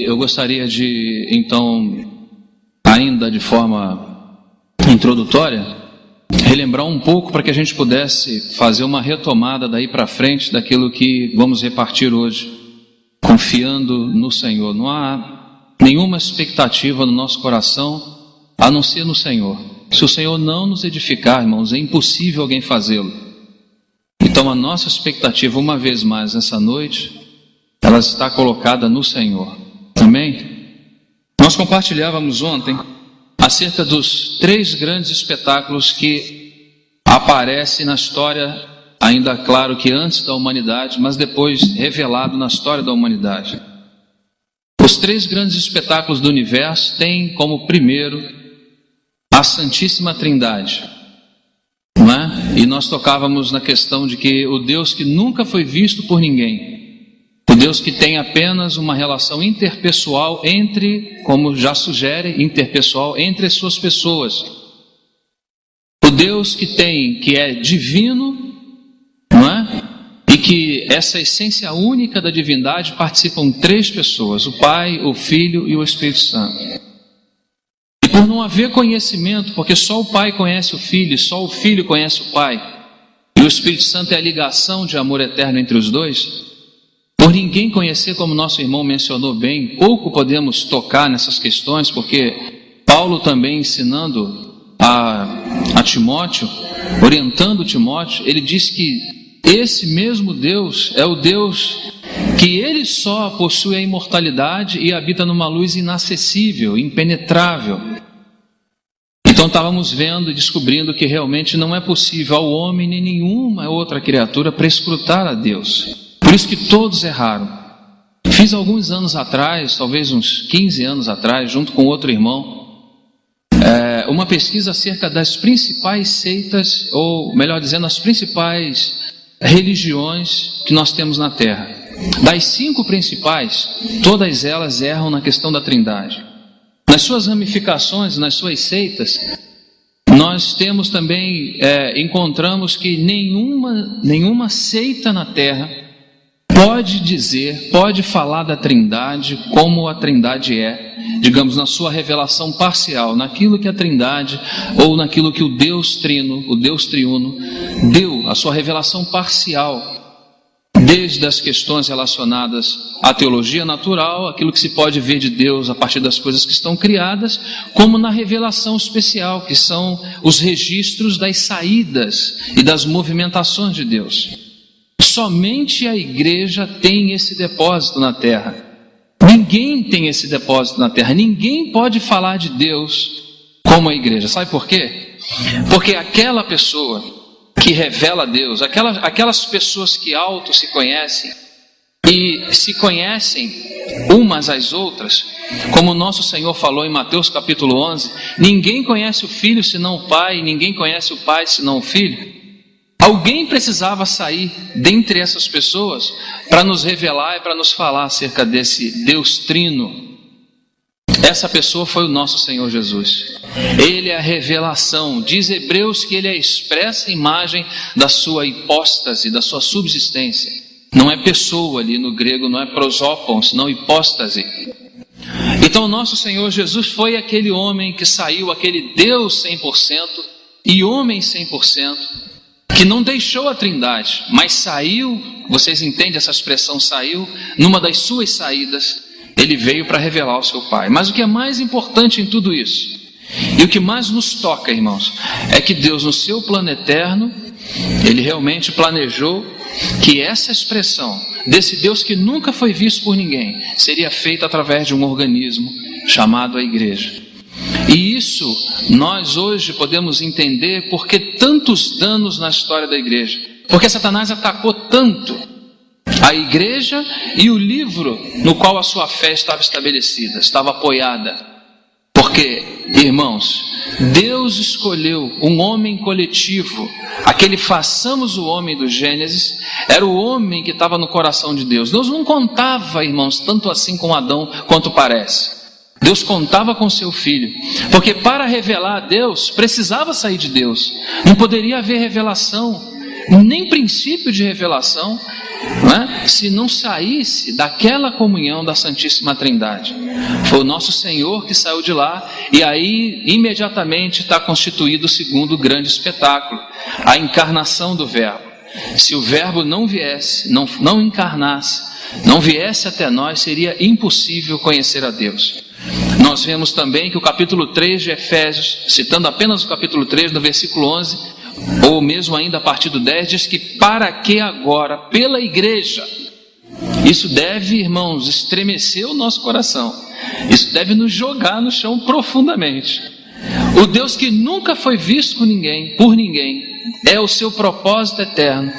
eu gostaria de, então, ainda de forma introdutória, relembrar um pouco para que a gente pudesse fazer uma retomada daí para frente daquilo que vamos repartir hoje, confiando no Senhor. Não há nenhuma expectativa no nosso coração a não ser no Senhor. Se o Senhor não nos edificar, irmãos, é impossível alguém fazê-lo. Então a nossa expectativa, uma vez mais nessa noite, ela está colocada no Senhor. Amém? Nós compartilhávamos ontem acerca dos 3 grandes espetáculos que aparecem na história, ainda claro que antes da humanidade, mas depois revelado na história da humanidade. Os 3 grandes espetáculos do universo têm como primeiro a Santíssima Trindade, não é? E nós tocávamos na questão de que o Deus que nunca foi visto por ninguém, o Deus que tem apenas uma relação interpessoal entre, como já sugere, interpessoal entre as suas pessoas. O Deus que é divino, não é? E que essa essência única da divindade participam 3 pessoas, o Pai, o Filho e o Espírito Santo. E por não haver conhecimento, porque só o Pai conhece o Filho, só o Filho conhece o Pai, e o Espírito Santo é a ligação de amor eterno entre os dois, por ninguém conhecer, como nosso irmão mencionou bem, pouco podemos tocar nessas questões, porque Paulo também ensinando a Timóteo, orientando Timóteo, ele diz que esse mesmo Deus é o Deus que ele só possui a imortalidade e habita numa luz inacessível, impenetrável. Então estávamos vendo e descobrindo que realmente não é possível ao homem nem nenhuma outra criatura prescrutar a Deus. Por isso que todos erraram. Fiz alguns anos atrás, talvez uns 15 anos atrás, junto com outro irmão, uma pesquisa acerca das principais seitas, ou melhor dizendo, as principais religiões que nós temos na Terra. Das 5 principais, todas elas erram na questão da Trindade. Nas suas ramificações, nas suas seitas, nós temos também, encontramos que nenhuma seita na Terra pode falar da Trindade como a Trindade é, digamos, na sua revelação parcial, naquilo que a Trindade, ou naquilo que o Deus Trino, o Deus Triuno, deu, a sua revelação parcial, desde as questões relacionadas à teologia natural, aquilo que se pode ver de Deus a partir das coisas que estão criadas, como na revelação especial, que são os registros das saídas e das movimentações de Deus. Somente a igreja tem esse depósito na terra. Ninguém tem esse depósito na terra. Ninguém pode falar de Deus como a igreja. Sabe por quê? Porque aquela pessoa que revela Deus, aquelas pessoas que se conhecem e se conhecem umas às outras, como o nosso Senhor falou em Mateus capítulo 11, ninguém conhece o Filho senão o Pai, ninguém conhece o Pai senão o Filho. Alguém precisava sair dentre essas pessoas para nos revelar e para nos falar acerca desse Deus Trino. Essa pessoa foi o nosso Senhor Jesus. Ele é a revelação. Diz Hebreus que ele é a expressa imagem da sua hipóstase, da sua subsistência. Não é pessoa ali no grego, não é prosópon, senão hipóstase. Então o nosso Senhor Jesus foi aquele homem que saiu, aquele Deus 100% e homem 100%, que não deixou a Trindade, mas saiu, vocês entendem essa expressão, saiu, numa das suas saídas, ele veio para revelar o seu Pai. Mas o que é mais importante em tudo isso, e o que mais nos toca, irmãos, é que Deus, no seu plano eterno, ele realmente planejou que essa expressão desse Deus que nunca foi visto por ninguém, seria feita através de um organismo chamado a igreja. E isso nós hoje podemos entender porque tantos danos na história da igreja. Porque Satanás atacou tanto a igreja e o livro no qual a sua fé estava estabelecida, estava apoiada. Porque, irmãos, Deus escolheu um homem coletivo, aquele façamos o homem do Gênesis, era o homem que estava no coração de Deus. Deus não contava, irmãos, tanto assim com Adão quanto parece. Deus contava com seu filho, porque para revelar a Deus, precisava sair de Deus. Não poderia haver revelação, nem princípio de revelação, não é? Se não saísse daquela comunhão da Santíssima Trindade. Foi o nosso Senhor que saiu de lá, e aí imediatamente está constituído o segundo grande espetáculo, a encarnação do Verbo. Se o Verbo não viesse, não encarnasse, não viesse até nós, seria impossível conhecer a Deus. Nós vemos também que o capítulo 3 de Efésios, citando apenas o capítulo 3, no versículo 11, ou mesmo ainda a partir do 10, diz que para que agora, pela igreja, isso deve, irmãos, estremecer o nosso coração, isso deve nos jogar no chão profundamente. O Deus que nunca foi visto por ninguém, é o seu propósito eterno,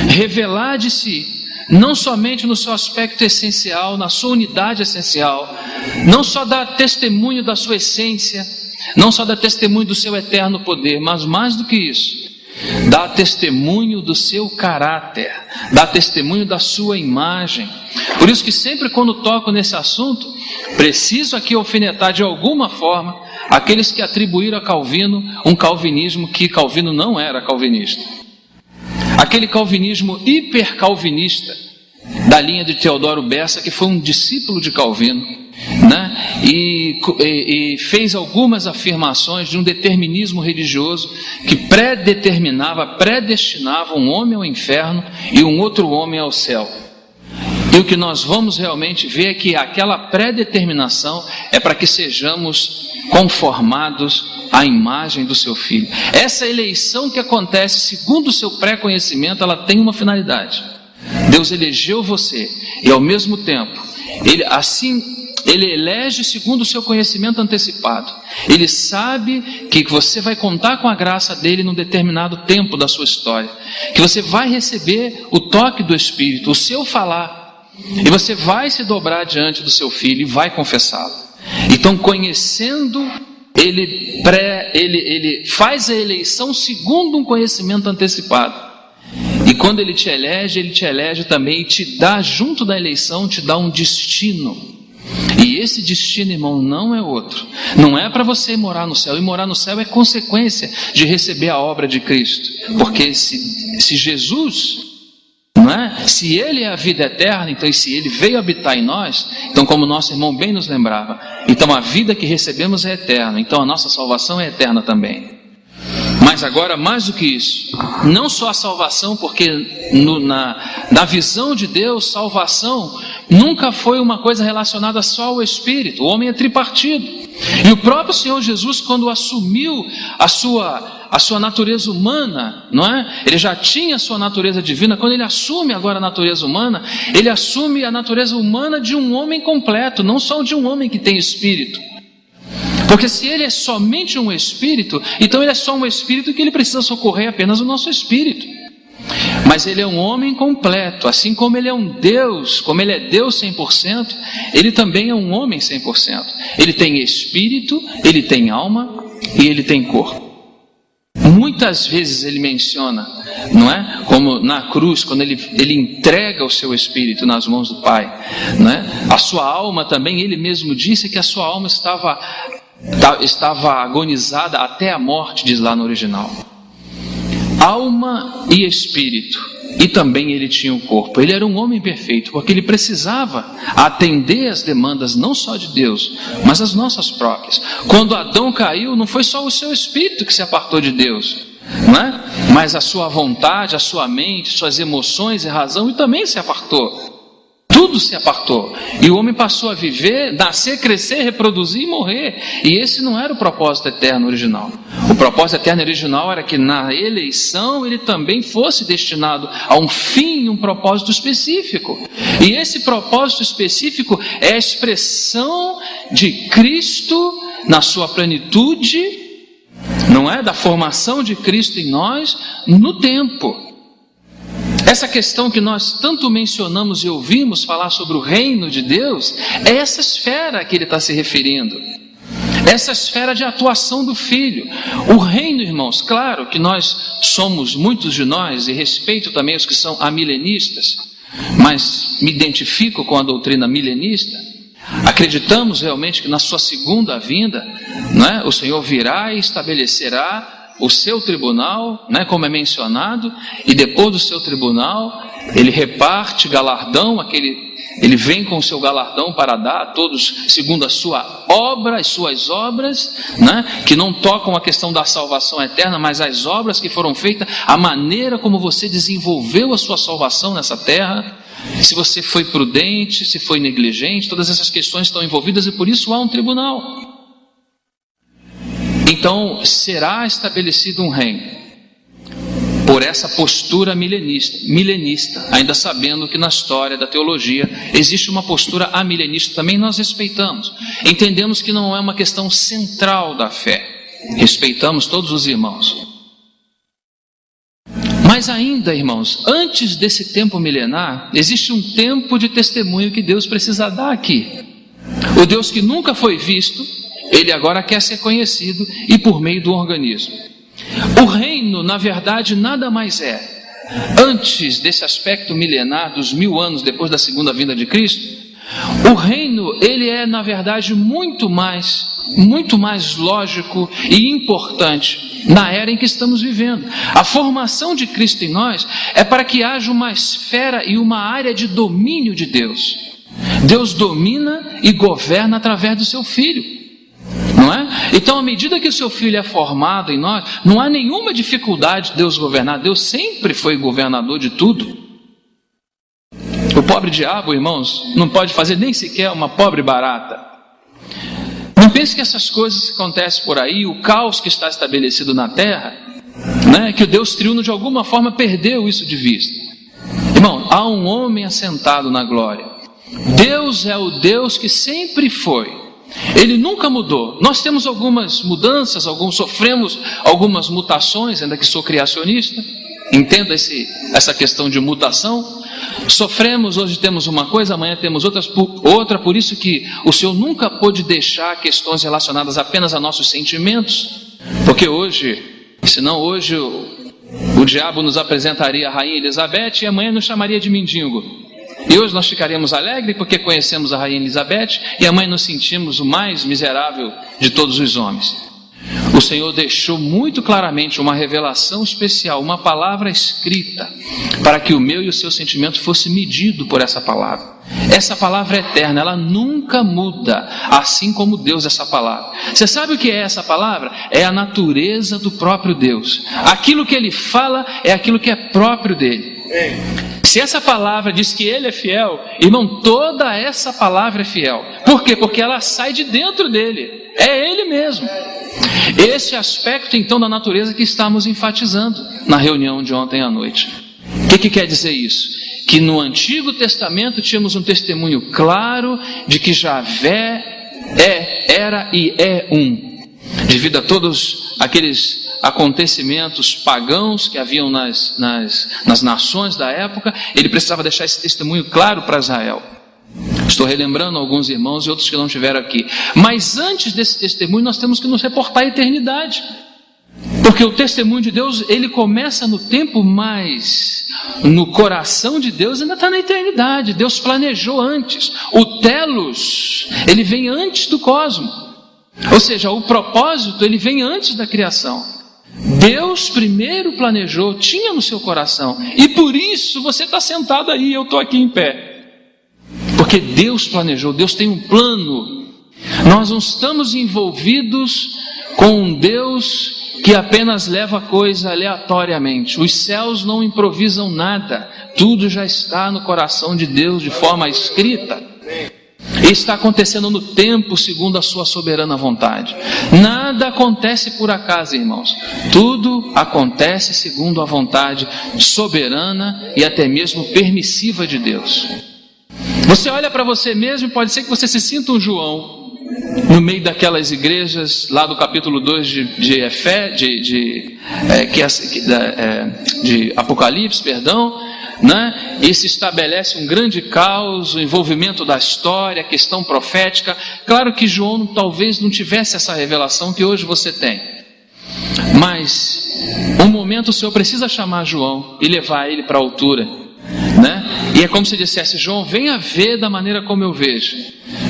revelar de si, não somente no seu aspecto essencial, na sua unidade essencial, não só dar testemunho da sua essência, não só dar testemunho do seu eterno poder, mas mais do que isso, dá testemunho do seu caráter, dá testemunho da sua imagem. Por isso que sempre quando toco nesse assunto, preciso aqui alfinetar de alguma forma aqueles que atribuíram a Calvino um calvinismo que Calvino não era calvinista. Aquele calvinismo hipercalvinista da linha de Teodoro Bessa, que foi um discípulo de Calvino, né? E fez algumas afirmações de um determinismo religioso que predestinava um homem ao inferno e um outro homem ao céu. E o que nós vamos realmente ver é que aquela predeterminação é para que sejamos conformados à imagem do seu Filho. Essa eleição que acontece segundo o seu pré-conhecimento, ela tem uma finalidade. Deus elegeu você e ao mesmo tempo, Ele elege segundo o seu conhecimento antecipado. Ele sabe que você vai contar com a graça dele num determinado tempo da sua história, que você vai receber o toque do Espírito, o seu falar, e você vai se dobrar diante do seu Filho e vai confessá-lo. Então, conhecendo, ele faz a eleição segundo um conhecimento antecipado. E quando ele te elege também e te dá, junto da eleição, te dá um destino. E esse destino, irmão, não é outro. Não é para você morar no céu. E morar no céu é consequência de receber a obra de Cristo. Porque se Jesus, não é? Se Ele é a vida eterna, então, e se Ele veio habitar em nós, então, como nosso irmão bem nos lembrava, então a vida que recebemos é eterna. Então a nossa salvação é eterna também. Mas agora, mais do que isso, não só a salvação, porque na visão de Deus, salvação nunca foi uma coisa relacionada só ao Espírito. O homem é tripartido. E o próprio Senhor Jesus, quando assumiu a sua natureza humana, não é? Ele já tinha a sua natureza divina. Quando ele assume agora a natureza humana, ele assume a natureza humana de um homem completo, não só de um homem que tem espírito. Porque se ele é somente um espírito, então ele é só um espírito que ele precisa socorrer apenas o nosso espírito. Mas ele é um homem completo, assim como ele é um Deus, como ele é Deus 100%, ele também é um homem 100%. Ele tem espírito, ele tem alma e ele tem corpo. Muitas vezes ele menciona, não é? Como na cruz, quando ele entrega o seu espírito nas mãos do Pai, não é? A sua alma também, ele mesmo disse que a sua alma estava agonizada até a morte, diz lá no original. Alma e espírito, e também ele tinha um corpo. Ele era um homem perfeito, porque ele precisava atender às demandas não só de Deus, mas as nossas próprias. Quando Adão caiu, não foi só o seu espírito que se apartou de Deus, não é? Mas a sua vontade, a sua mente, suas emoções e razão, e também se apartou. Tudo se apartou, e o homem passou a viver, nascer, crescer, reproduzir e morrer. E esse não era o propósito eterno original. O propósito eterno original era que na eleição ele também fosse destinado a um fim, um propósito específico. E esse propósito específico é a expressão de Cristo na sua plenitude, não é? Da formação de Cristo em nós no tempo. Essa questão que nós tanto mencionamos e ouvimos falar sobre o reino de Deus, é essa esfera a que ele está se referindo. Essa esfera de atuação do Filho. O reino, irmãos, claro que nós somos, muitos de nós, e respeito também os que são amilenistas, mas me identifico com a doutrina milenista. Acreditamos realmente que na sua segunda vinda, não é? O Senhor virá e estabelecerá o seu tribunal, né, como é mencionado, e depois do seu tribunal, ele reparte galardão, ele vem com o seu galardão para dar a todos segundo a sua obra, as suas obras, né? Que não tocam a questão da salvação eterna, mas as obras que foram feitas, a maneira como você desenvolveu a sua salvação nessa terra, se você foi prudente, se foi negligente, todas essas questões estão envolvidas e por isso há um tribunal. Então será estabelecido um reino por essa postura milenista, ainda sabendo que na história da teologia existe uma postura amilenista, também nós respeitamos, entendemos que não é uma questão central da fé, respeitamos todos os irmãos. Mas ainda, irmãos, antes desse tempo milenar, existe um tempo de testemunho que Deus precisa dar aqui. O Deus que nunca foi visto, ele agora quer ser conhecido e por meio do organismo. O reino, na verdade, nada mais é, antes desse aspecto milenar, dos 1000 anos depois da segunda vinda de Cristo, o reino, ele é, na verdade, muito mais lógico e importante na era em que estamos vivendo. A formação de Cristo em nós é para que haja uma esfera e uma área de domínio de Deus. Deus domina e governa através do seu Filho. Não é? Então, à medida que o seu Filho é formado em nós, não há nenhuma dificuldade de Deus governar. Deus sempre foi governador de tudo. O pobre diabo, irmãos, não pode fazer nem sequer uma pobre barata. Não pense que essas coisas que acontecem por aí, o caos que está estabelecido na terra, né, que o Deus triuno de alguma forma perdeu isso de vista. Irmão, há um homem assentado na glória. Deus é o Deus que sempre foi. Ele nunca mudou. Nós temos algumas mudanças, sofremos algumas mutações, ainda que sou criacionista, entenda essa questão de mutação. Sofremos, hoje temos uma coisa, amanhã temos outra, por isso que o Senhor nunca pôde deixar questões relacionadas apenas a nossos sentimentos, porque senão hoje o diabo nos apresentaria a Rainha Elizabeth e amanhã nos chamaria de mendigo. E hoje nós ficaríamos alegres porque conhecemos a Rainha Elizabeth e amanhã nos sentimos o mais miserável de todos os homens. O Senhor deixou muito claramente uma revelação especial, uma palavra escrita, para que o meu e o seu sentimento fosse medido por essa palavra. Essa palavra é eterna, ela nunca muda, assim como Deus essa palavra. Você sabe o que é essa palavra? É a natureza do próprio Deus. Aquilo que Ele fala é aquilo que é próprio dEle. Se essa palavra diz que Ele é fiel, irmão, toda essa palavra é fiel. Por quê? Porque ela sai de dentro dEle. É Ele mesmo. Esse aspecto então da natureza que estamos enfatizando na reunião de ontem à noite. O que quer dizer isso? Que no Antigo Testamento tínhamos um testemunho claro de que Javé era e é um. Devido a todos aqueles acontecimentos pagãos que haviam nas nações da época, ele precisava deixar esse testemunho claro para Israel. Estou relembrando alguns irmãos e outros que não estiveram aqui. Mas antes desse testemunho nós temos que nos reportar à eternidade. Porque o testemunho de Deus, ele começa no tempo, mas no coração de Deus ainda está na eternidade. Deus planejou antes. O telos, ele vem antes do cosmos. Ou seja, o propósito, ele vem antes da criação. Deus primeiro planejou, tinha no seu coração. E por isso você está sentado aí, eu estou aqui em pé. Porque Deus planejou, Deus tem um plano. Nós não estamos envolvidos com um Deus que apenas leva a coisa aleatoriamente. Os céus não improvisam nada. Tudo já está no coração de Deus de forma escrita. E está acontecendo no tempo segundo a sua soberana vontade. Nada acontece por acaso, irmãos. Tudo acontece segundo a vontade soberana e até mesmo permissiva de Deus. Você olha para você mesmo e pode ser que você se sinta um João no meio daquelas igrejas lá do capítulo 2 de Apocalipse, né? E se estabelece um grande caos, o envolvimento da história, a questão profética. Claro que João talvez não tivesse essa revelação que hoje você tem, mas um momento o Senhor precisa chamar João e levar ele para a altura, né? E é como se dissesse: João, venha ver da maneira como eu vejo.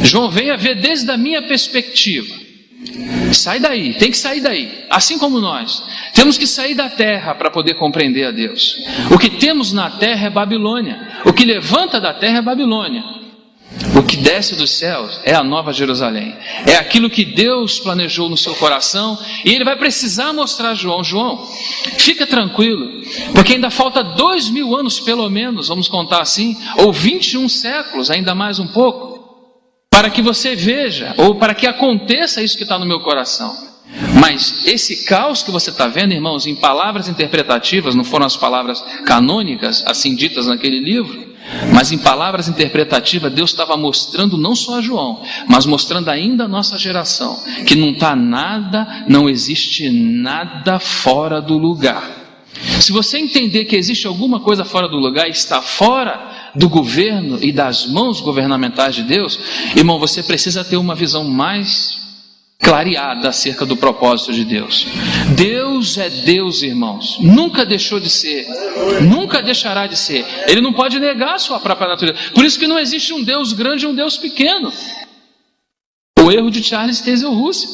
João, venha ver desde a minha perspectiva. Sai daí, tem que sair daí. Assim como nós, temos que sair da terra para poder compreender a Deus. O que temos na terra é Babilônia. O que levanta da terra é Babilônia. O que desce dos céus é a Nova Jerusalém. É aquilo que Deus planejou no seu coração. E Ele vai precisar mostrar a João. João, fica tranquilo, porque ainda falta 2000 anos pelo menos, vamos contar assim, ou 21 séculos, ainda mais um pouco, para que você veja, ou para que aconteça isso que está no meu coração. Mas esse caos que você está vendo, irmãos, em palavras interpretativas, não foram as palavras canônicas, assim ditas naquele livro, mas em palavras interpretativas, Deus estava mostrando não só a João, mas mostrando ainda a nossa geração, que não existe nada fora do lugar. Se você entender que existe alguma coisa fora do lugar, está fora do governo e das mãos governamentais de Deus, irmão, você precisa ter uma visão mais clareada acerca do propósito de Deus. Deus é Deus, irmãos, nunca deixou de ser, nunca deixará de ser. Ele não pode negar a sua própria natureza. Por isso que não existe um Deus grande e um Deus pequeno. O erro de Charles Taze Russell,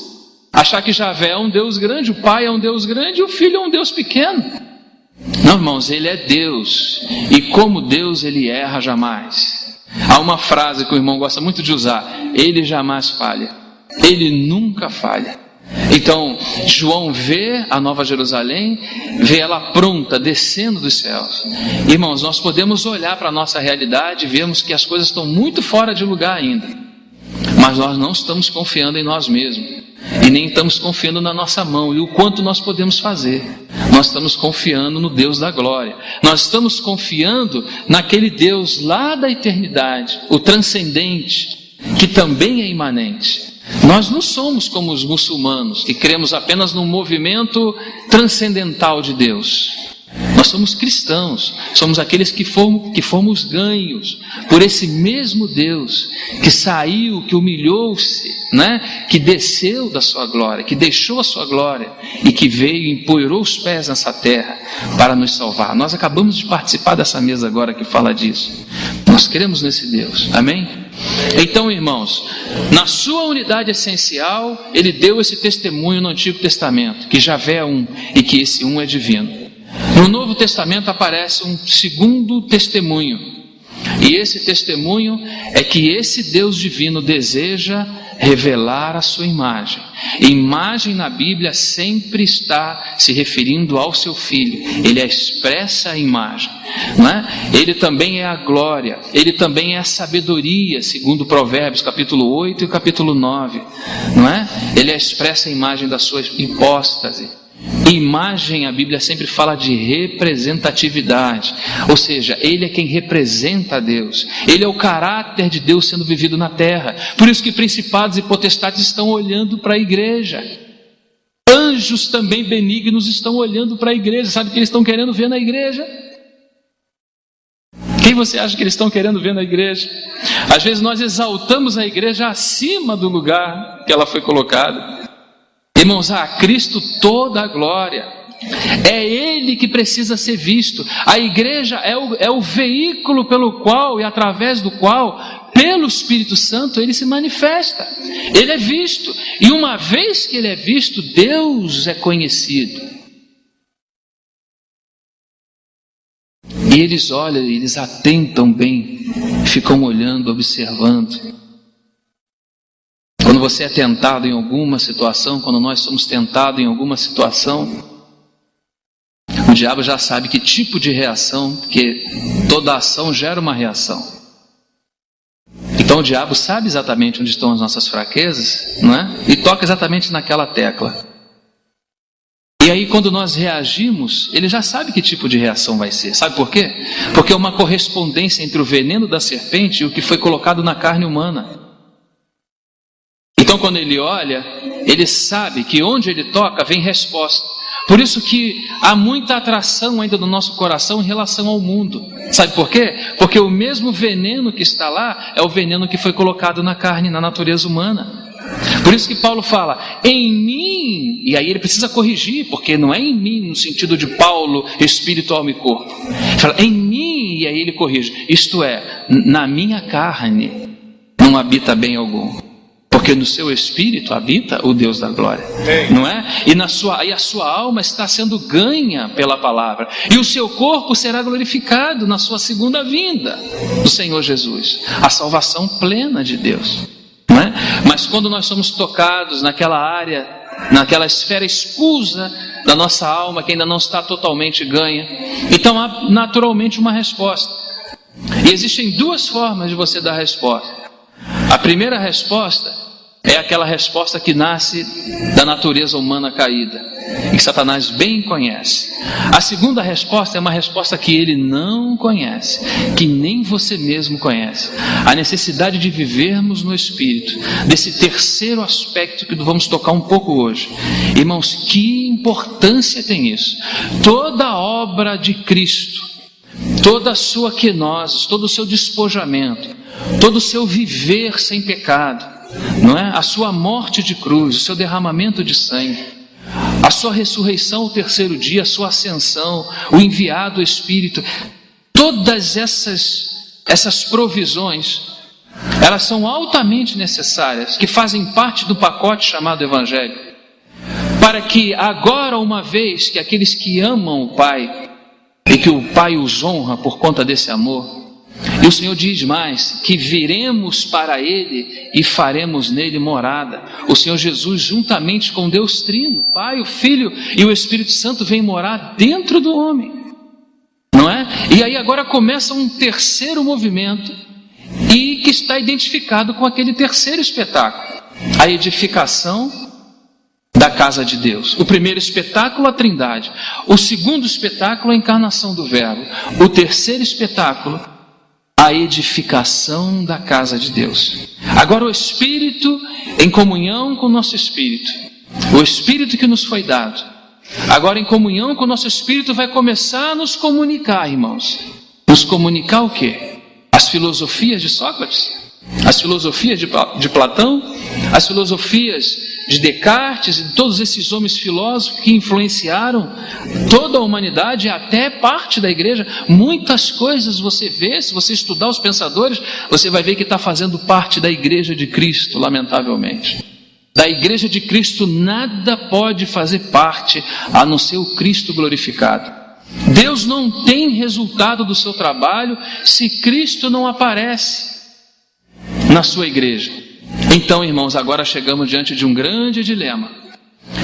achar que Javé é um Deus grande, o Pai é um Deus grande e o Filho é um Deus pequeno. Não, irmãos, Ele é Deus, e como Deus Ele erra jamais. Há uma frase que o irmão gosta muito de usar: Ele jamais falha. Ele nunca falha. Então, João vê a Nova Jerusalém, vê ela pronta, descendo dos céus. Irmãos, nós podemos olhar para a nossa realidade e vemos que as coisas estão muito fora de lugar ainda. Mas nós não estamos confiando em nós mesmos. E nem estamos confiando na nossa mão e o quanto nós podemos fazer. Nós estamos confiando no Deus da glória. Nós estamos confiando naquele Deus lá da eternidade, o transcendente, que também é imanente. Nós não somos como os muçulmanos, que cremos apenas num movimento transcendental de Deus. Nós somos cristãos, somos aqueles que fomos ganhos por esse mesmo Deus, que saiu, que humilhou-se, né? Que desceu da sua glória, que deixou a sua glória e que veio e empoeirou os pés nessa terra para nos salvar. Nós acabamos de participar dessa mesa agora que fala disso. Nós cremos nesse Deus, amém? Então, irmãos, na sua unidade essencial, Ele deu esse testemunho no Antigo Testamento, que Javé é um e que esse um é divino. No Novo Testamento aparece um segundo testemunho, e esse testemunho é que esse Deus divino deseja revelar a sua imagem. Imagem na Bíblia sempre está se referindo ao seu Filho. Ele expressa a imagem, não é? Ele também é a glória, ele também é a sabedoria, segundo Provérbios capítulo 8 e capítulo 9, não é? Ele expressa a imagem da sua hipóstase. Imagem, a Bíblia sempre fala de representatividade, ou seja, Ele é quem representa a Deus. Ele é o caráter de Deus sendo vivido na terra. Por isso que principados e potestades estão olhando para a igreja. Anjos também benignos estão olhando para a igreja. Sabe o que eles estão querendo ver na igreja? Quem você acha que eles estão querendo ver na igreja? Às vezes nós exaltamos a igreja acima do lugar que ela foi colocada. Irmãos, a Cristo toda a glória. É Ele que precisa ser visto. A igreja é o veículo pelo qual e através do qual, pelo Espírito Santo, Ele se manifesta. Ele é visto. E uma vez que Ele é visto, Deus é conhecido. E eles olham, eles atentam bem, ficam olhando, observando. Quando você é tentado em alguma situação, quando nós somos tentados em alguma situação, o diabo já sabe que tipo de reação, porque toda ação gera uma reação. Então o diabo sabe exatamente onde estão as nossas fraquezas, não é? E toca exatamente naquela tecla. E aí quando nós reagimos, ele já sabe que tipo de reação vai ser. Sabe por quê? Porque é uma correspondência entre o veneno da serpente e o que foi colocado na carne humana. Então quando ele olha, ele sabe que onde ele toca vem resposta. Por isso que há muita atração ainda no nosso coração em relação ao mundo. Sabe por quê? Porque o mesmo veneno que está lá é o veneno que foi colocado na carne, na natureza humana. Por isso que Paulo fala, em mim, e aí ele precisa corrigir, porque não é em mim no sentido de Paulo, espírito, alma e corpo. Ele fala, em mim, e aí ele corrige, isto é, na minha carne não habita bem algum. Porque porque no seu espírito habita o Deus da glória, não é? E a sua alma está sendo ganha pela palavra, e o seu corpo será glorificado na sua segunda vinda do Senhor Jesus, a salvação plena de Deus, não é? Mas quando nós somos tocados naquela área, naquela esfera escusa da nossa alma que ainda não está totalmente ganha, então há naturalmente uma resposta. E existem duas formas de você dar resposta. A primeira resposta é aquela resposta que nasce da natureza humana caída, e que Satanás bem conhece. A segunda resposta é uma resposta que ele não conhece, que nem você mesmo conhece. A necessidade de vivermos no Espírito, desse terceiro aspecto que vamos tocar um pouco hoje. Irmãos, que importância tem isso? Toda a obra de Cristo, toda a sua kenosis, todo o seu despojamento, todo o seu viver sem pecado, não é? A sua morte de cruz, o seu derramamento de sangue, a sua ressurreição ao terceiro dia, a sua ascensão, o enviado Espírito, todas essas provisões, elas são altamente necessárias, que fazem parte do pacote chamado Evangelho, para que agora, uma vez que aqueles que amam o Pai, e que o Pai os honra por conta desse amor, e o Senhor diz mais, que viremos para Ele e faremos nele morada. O Senhor Jesus, juntamente com Deus Trino, Pai, o Filho e o Espírito Santo, vem morar dentro do homem, não é? E aí agora começa um terceiro movimento, e que está identificado com aquele terceiro espetáculo, a edificação da casa de Deus. O primeiro espetáculo, a Trindade. O segundo espetáculo, a encarnação do Verbo. O terceiro espetáculo, a edificação da casa de Deus. Agora o Espírito, em comunhão com o nosso Espírito, o Espírito que nos foi dado, agora em comunhão com o nosso Espírito, vai começar a nos comunicar, irmãos. Nos comunicar o quê? As filosofias de Sócrates, as filosofias de Platão, as filosofias de Descartes e de todos esses homens filósofos que influenciaram toda a humanidade e até parte da igreja. Muitas coisas você vê, se você estudar os pensadores, você vai ver que está fazendo parte da igreja de Cristo, lamentavelmente. Da igreja de Cristo nada pode fazer parte a não ser o Cristo glorificado. Deus não tem resultado do seu trabalho se Cristo não aparece na sua igreja. Então, irmãos, agora chegamos diante de um grande dilema.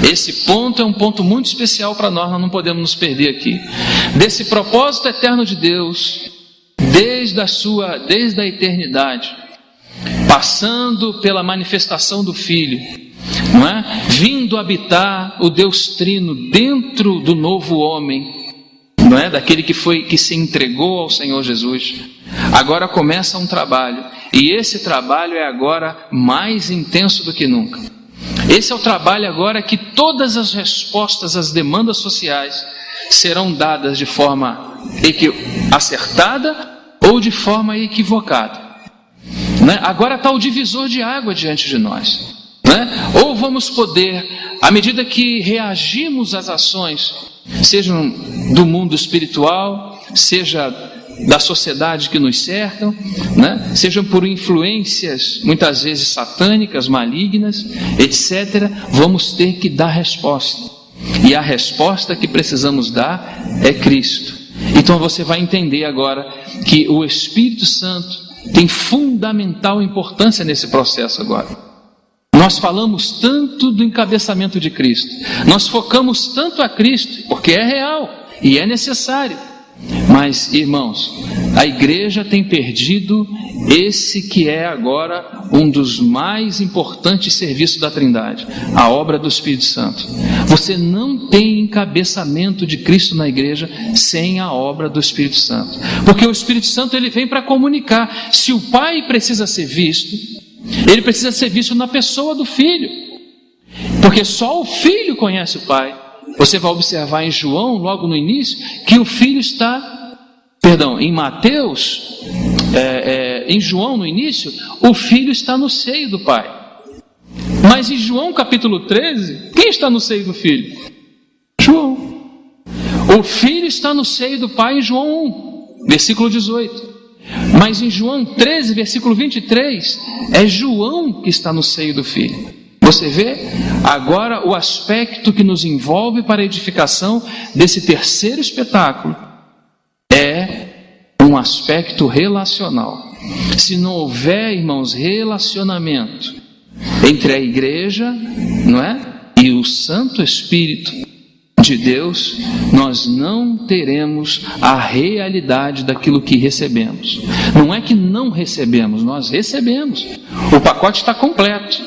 Esse ponto é um ponto muito especial para nós não podemos nos perder aqui. Desse propósito eterno de Deus, desde a eternidade, passando pela manifestação do Filho, não é? Vindo habitar o Deus Trino dentro do novo homem, não é? Daquele que se entregou ao Senhor Jesus. Agora começa um trabalho, e esse trabalho é agora mais intenso do que nunca. Esse é o trabalho agora que todas as respostas às demandas sociais serão dadas de forma acertada ou de forma equivocada, né? Agora está o divisor de água diante de nós, né? Ou vamos poder, à medida que reagimos às ações, sejam do mundo espiritual, seja da sociedade que nos cercam, né? Sejam por influências muitas vezes satânicas, malignas, etc., vamos ter que dar resposta, e a resposta que precisamos dar é Cristo. Então você vai entender agora que o Espírito Santo tem fundamental importância nesse processo agora. Nós falamos tanto do encabeçamento de Cristo, nós focamos tanto a Cristo, porque é real e é necessário. Mas, irmãos, a igreja tem perdido esse que é agora um dos mais importantes serviços da Trindade, a obra do Espírito Santo. Você não tem encabeçamento de Cristo na igreja sem a obra do Espírito Santo, porque o Espírito Santo ele vem para comunicar. Se o Pai precisa ser visto, ele precisa ser visto na pessoa do Filho, porque só o Filho conhece o Pai. Você vai observar em João, logo no início, que o Filho está, em Mateus, em João no início, o Filho está no seio do Pai. Mas em João capítulo 13, quem está no seio do Filho? João. O Filho está no seio do Pai em João 1, versículo 18. Mas em João 13, versículo 23, é João que está no seio do Filho. Você vê agora o aspecto que nos envolve para a edificação desse terceiro espetáculo. É um aspecto relacional. Se não houver, irmãos, relacionamento entre a igreja, não é? E o Santo Espírito de Deus, nós não teremos a realidade daquilo que recebemos. Não é que não recebemos, nós recebemos. O pacote está completo.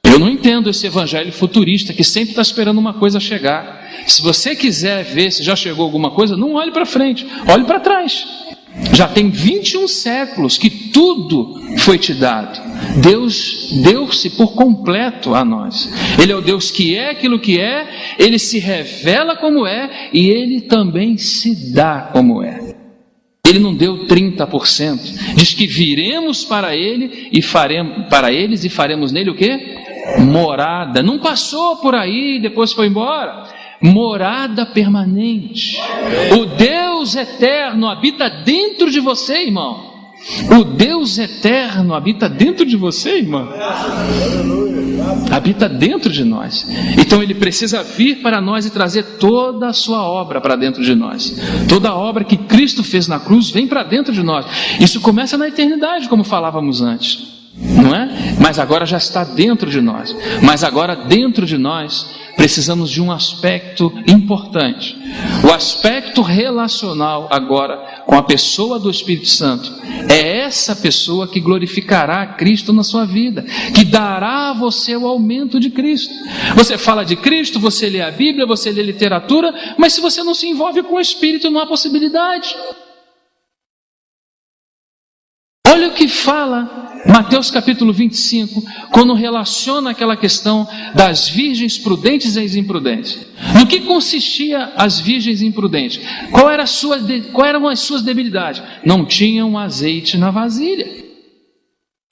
Eu não entendo esse evangelho futurista que sempre está esperando uma coisa chegar. Se você quiser ver se já chegou alguma coisa, não olhe para frente, olhe para trás. Já tem 21 séculos que tudo foi te dado. Deus deu-se por completo a nós. Ele é o Deus que é aquilo que é, Ele se revela como é e Ele também se dá como é. Ele não deu 30%. Diz que viremos para Ele e faremos para eles e faremos nele o quê? Morada. Não passou por aí e depois foi embora. Morada permanente. O Deus eterno habita dentro de você, irmão. O Deus eterno habita dentro de você, irmão. Habita dentro de nós. Então Ele precisa vir para nós e trazer toda a sua obra para dentro de nós. Toda a obra que Cristo fez na cruz vem para dentro de nós. Isso começa na eternidade, como falávamos antes, não é? Mas agora já está dentro de nós. Mas agora dentro de nós precisamos de um aspecto importante. O aspecto relacional agora com a pessoa do Espírito Santo. É essa pessoa que glorificará a Cristo na sua vida, que dará a você o aumento de Cristo. Você fala de Cristo, você lê a Bíblia, você lê literatura, mas se você não se envolve com o Espírito, não há possibilidade. Olha o que fala Mateus capítulo 25, quando relaciona aquela questão das virgens prudentes e as imprudentes. No que consistia as virgens imprudentes? Qual eram as suas debilidades? Não tinham azeite na vasilha.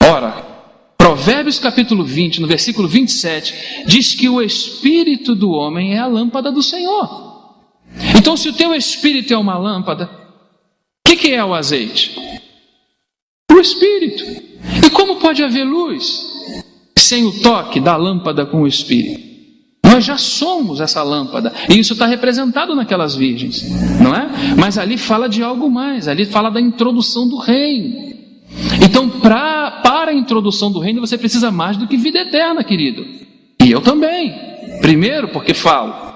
Ora, Provérbios capítulo 20, no versículo 27, diz que o espírito do homem é a lâmpada do Senhor. Então, se o teu espírito é uma lâmpada, o que é o azeite? O Espírito. E como pode haver luz sem o toque da lâmpada com o Espírito? Nós já somos essa lâmpada, e isso está representado naquelas virgens, não é? Mas ali fala de algo mais, ali fala da introdução do reino. Então, para a introdução do reino, você precisa mais do que vida eterna, querido. E eu também. Primeiro, porque falo,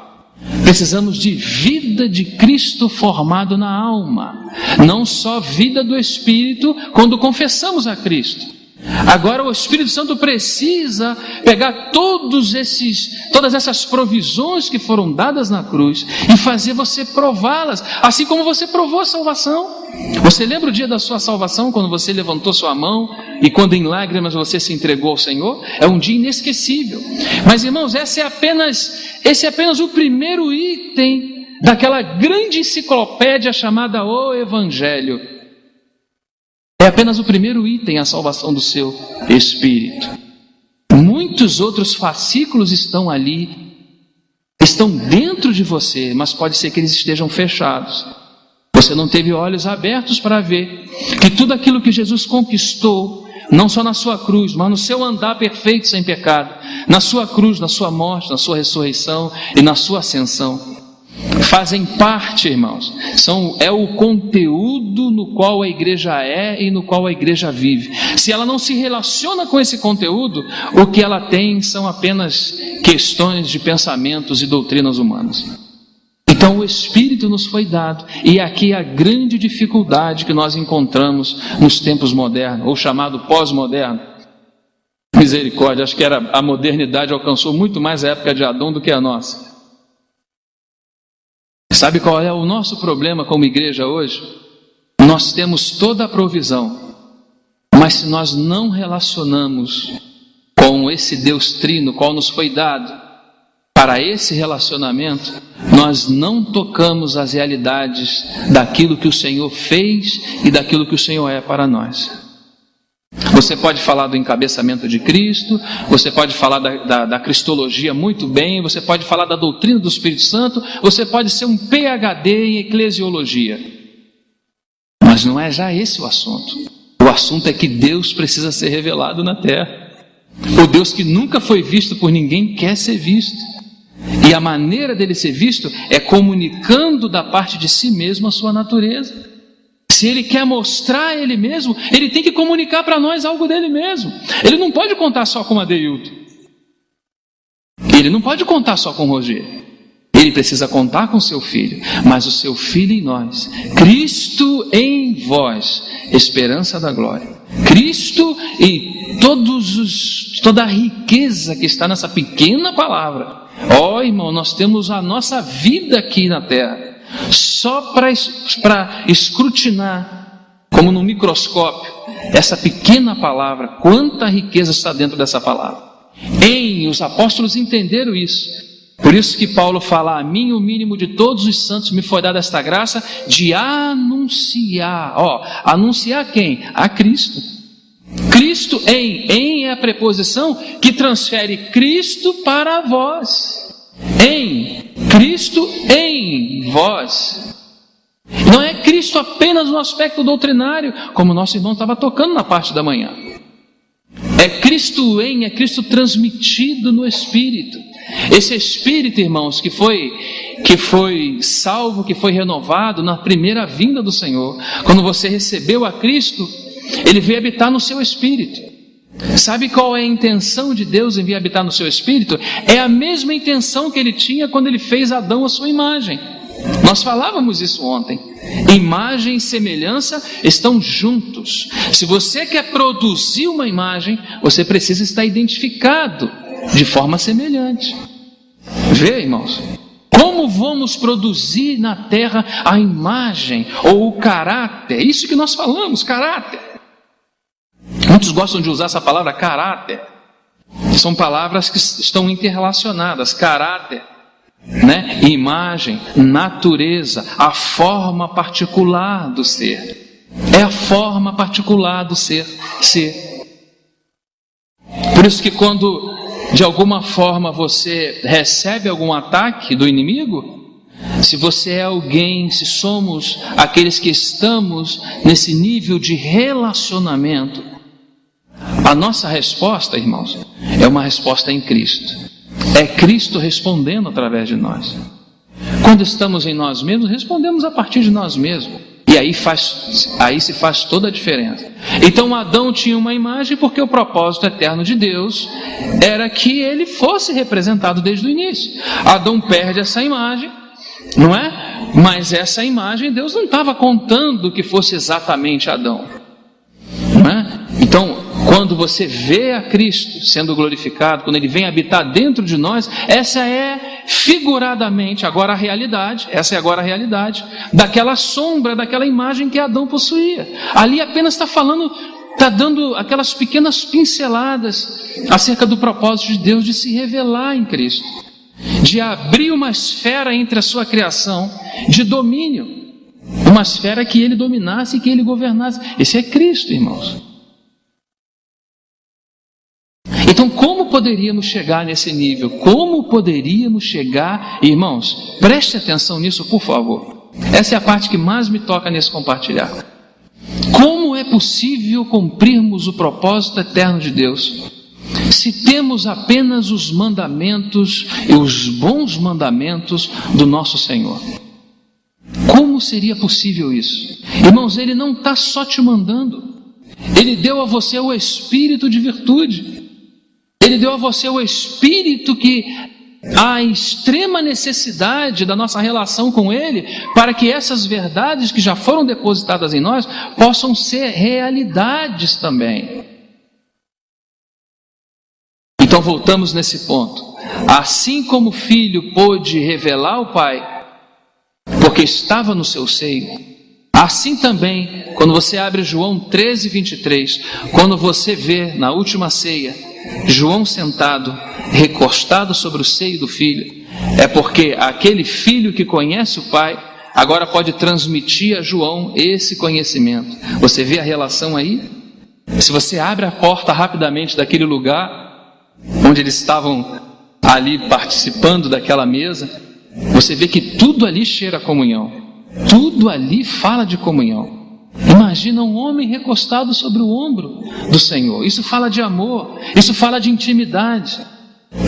precisamos de vida de Cristo formado na alma, não só vida do Espírito quando confessamos a Cristo. Agora o Espírito Santo precisa pegar todas essas provisões que foram dadas na cruz e fazer você prová-las, assim como você provou a salvação. Você lembra o dia da sua salvação, quando você levantou sua mão e quando em lágrimas você se entregou ao Senhor? É um dia inesquecível. Mas, irmãos, esse é apenas o primeiro item daquela grande enciclopédia chamada O Evangelho. É apenas o primeiro item, a salvação do seu espírito. Muitos outros fascículos estão ali, estão dentro de você, mas pode ser que eles estejam fechados. Você não teve olhos abertos para ver que tudo aquilo que Jesus conquistou, não só na sua cruz, mas no seu andar perfeito sem pecado, na sua cruz, na sua morte, na sua ressurreição e na sua ascensão, fazem parte, irmãos, é o conteúdo no qual a igreja é e no qual a igreja vive. Se ela não se relaciona com esse conteúdo, o que ela tem são apenas questões de pensamentos e doutrinas humanas. Então o Espírito nos foi dado, e aqui a grande dificuldade que nós encontramos nos tempos modernos, ou chamado pós-moderno. Misericórdia, acho que a modernidade alcançou muito mais a época de Adão do que a nossa. Sabe qual é o nosso problema como igreja hoje? Nós temos toda a provisão, mas se nós não relacionamos com esse Deus trino, qual nos foi dado para esse relacionamento, nós não tocamos as realidades daquilo que o Senhor fez e daquilo que o Senhor é para nós. Você pode falar do encabeçamento de Cristo, você pode falar da cristologia muito bem, você pode falar da doutrina do Espírito Santo, você pode ser um PhD em eclesiologia. Mas Mas não é já esse o assunto. O assunto é que Deus precisa ser revelado na terra. O Deus que nunca foi visto por ninguém quer ser visto. E a maneira dele ser visto é comunicando da parte de si mesmo a sua natureza. Se ele quer mostrar ele mesmo, ele tem que comunicar para nós algo dele mesmo. Ele não pode contar só com Adeilton. Ele não pode contar só com Rogério. Ele precisa contar com seu Filho, mas o seu Filho em nós, Cristo em vós, esperança da glória. Cristo e toda a riqueza que está nessa pequena palavra. Ó, irmão, nós temos a nossa vida aqui na terra, só para escrutinar, como no microscópio, essa pequena palavra. Quanta riqueza está dentro dessa palavra. Os apóstolos entenderam isso. Por isso que Paulo fala: a mim, o mínimo de todos os santos, me foi dada esta graça de anunciar. Anunciar quem? A Cristo. Cristo em é a preposição que transfere Cristo para vós. Cristo em vós. Não é Cristo apenas no aspecto doutrinário, como nosso irmão estava tocando na parte da manhã. É Cristo é Cristo transmitido no Espírito. Esse Espírito, irmãos, que foi salvo, que foi renovado na primeira vinda do Senhor. Quando você recebeu a Cristo, Ele veio habitar no seu Espírito. Sabe qual é a intenção de Deus em vir habitar no seu Espírito? É a mesma intenção que Ele tinha quando Ele fez Adão à sua imagem. Nós falávamos isso ontem. Imagem e semelhança estão juntos. Se você quer produzir uma imagem, você precisa estar identificado de forma semelhante. Vê, irmãos, como vamos produzir na terra a imagem ou o caráter? Isso que nós falamos, caráter. Muitos gostam de usar essa palavra caráter. São palavras que estão interrelacionadas. Caráter, imagem, natureza, a forma particular do ser. É a forma particular do ser. Por isso que quando de alguma forma você recebe algum ataque do inimigo, se você é alguém, se somos aqueles que estamos nesse nível de relacionamento, a nossa resposta, irmãos, é uma resposta em Cristo. É Cristo respondendo através de nós. Quando estamos em nós mesmos, respondemos a partir de nós mesmos. E aí se faz toda a diferença. Então Adão tinha uma imagem porque o propósito eterno de Deus era que ele fosse representado desde o início. Adão perde essa imagem, não é? Mas essa imagem Deus não estava contando que fosse exatamente Adão, não é? Então, quando você vê a Cristo sendo glorificado, quando Ele vem habitar dentro de nós, essa é figuradamente agora a realidade, daquela sombra, daquela imagem que Adão possuía. Ali apenas está dando aquelas pequenas pinceladas acerca do propósito de Deus de se revelar em Cristo, de abrir uma esfera entre a sua criação, de domínio, uma esfera que Ele dominasse e que Ele governasse. Esse é Cristo, irmãos. Então, como poderíamos chegar nesse nível? Como poderíamos chegar? Irmãos, preste atenção nisso, por favor. Essa é a parte que mais me toca nesse compartilhar. Como é possível cumprirmos o propósito eterno de Deus se temos apenas os mandamentos e os bons mandamentos do nosso Senhor? Como seria possível isso? Irmãos, Ele não está só te mandando. Ele deu a você o espírito de virtude. Ele deu a você o Espírito que há extrema necessidade da nossa relação com Ele, para que essas verdades que já foram depositadas em nós possam ser realidades também. Então voltamos nesse ponto. Assim como o Filho pôde revelar o Pai, porque estava no seu seio, assim também, quando você abre João 13:23, quando você vê na última ceia, João sentado, recostado sobre o seio do Filho, é porque aquele Filho que conhece o Pai, agora pode transmitir a João esse conhecimento. Você vê a relação aí? Se você abre a porta rapidamente daquele lugar, onde eles estavam ali participando daquela mesa, você vê que tudo ali cheira a comunhão. Tudo ali fala de comunhão. Imagina um homem recostado sobre o ombro do Senhor. Isso fala de amor, isso fala de intimidade.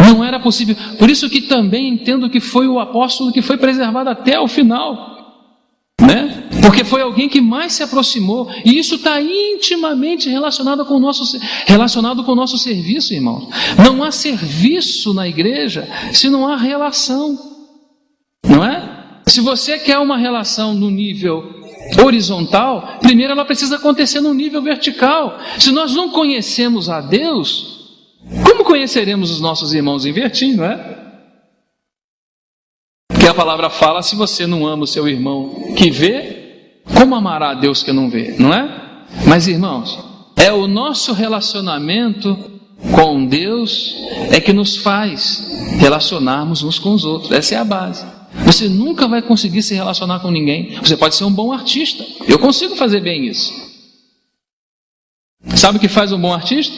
Não era possível. Por isso que também entendo que foi o apóstolo que foi preservado até o final, né? Porque foi alguém que mais se aproximou. E isso está intimamente relacionado com o nosso serviço, irmãos. Não há serviço na igreja se não há relação, não é? Se você quer uma relação no nível horizontal, primeiro ela precisa acontecer no nível vertical. Se nós não conhecemos a Deus, como conheceremos os nossos irmãos em vertim, não é? Porque a palavra fala: se você não ama o seu irmão que vê, como amará a Deus que não vê, não é? Mas, irmãos, é o nosso relacionamento com Deus é que nos faz relacionarmos uns com os outros. Essa é a base. Você nunca vai conseguir se relacionar com ninguém. Você pode ser um bom artista. Eu consigo fazer bem isso. Sabe o que faz um bom artista?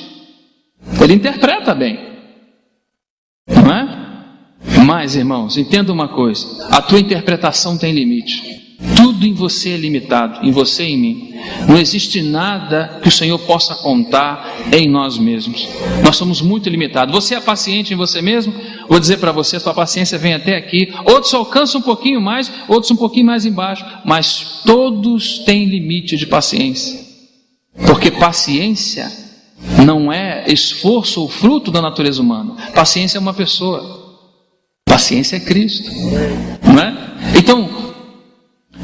Ele interpreta bem, não é? Mas, irmãos, entenda uma coisa: a tua interpretação tem limite. Tudo em você é limitado, em você e em mim. Não existe nada que o Senhor possa contar em nós mesmos. Nós somos muito limitados. Você é paciente em você mesmo? Vou dizer para você, a sua paciência vem até aqui. Outros alcançam um pouquinho mais, outros um pouquinho mais embaixo. Mas todos têm limite de paciência. Porque paciência não é esforço ou fruto da natureza humana. Paciência é uma pessoa. Paciência é Cristo, não é? Então,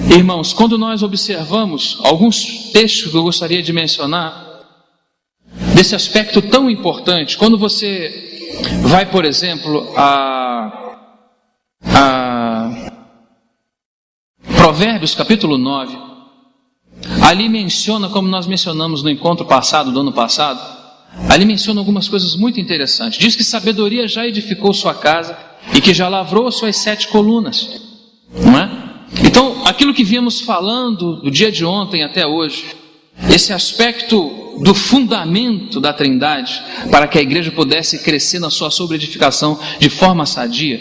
irmãos, quando nós observamos alguns textos que eu gostaria de mencionar, desse aspecto tão importante, quando você vai, por exemplo, a Provérbios capítulo 9, ali menciona, como nós mencionamos no encontro passado, do ano passado, ali menciona algumas coisas muito interessantes. Diz que sabedoria já edificou sua casa e que já lavrou suas 7 colunas, não é? Então, aquilo que viemos falando do dia de ontem até hoje, esse aspecto do fundamento da Trindade, para que a igreja pudesse crescer na sua sobreedificação de forma sadia,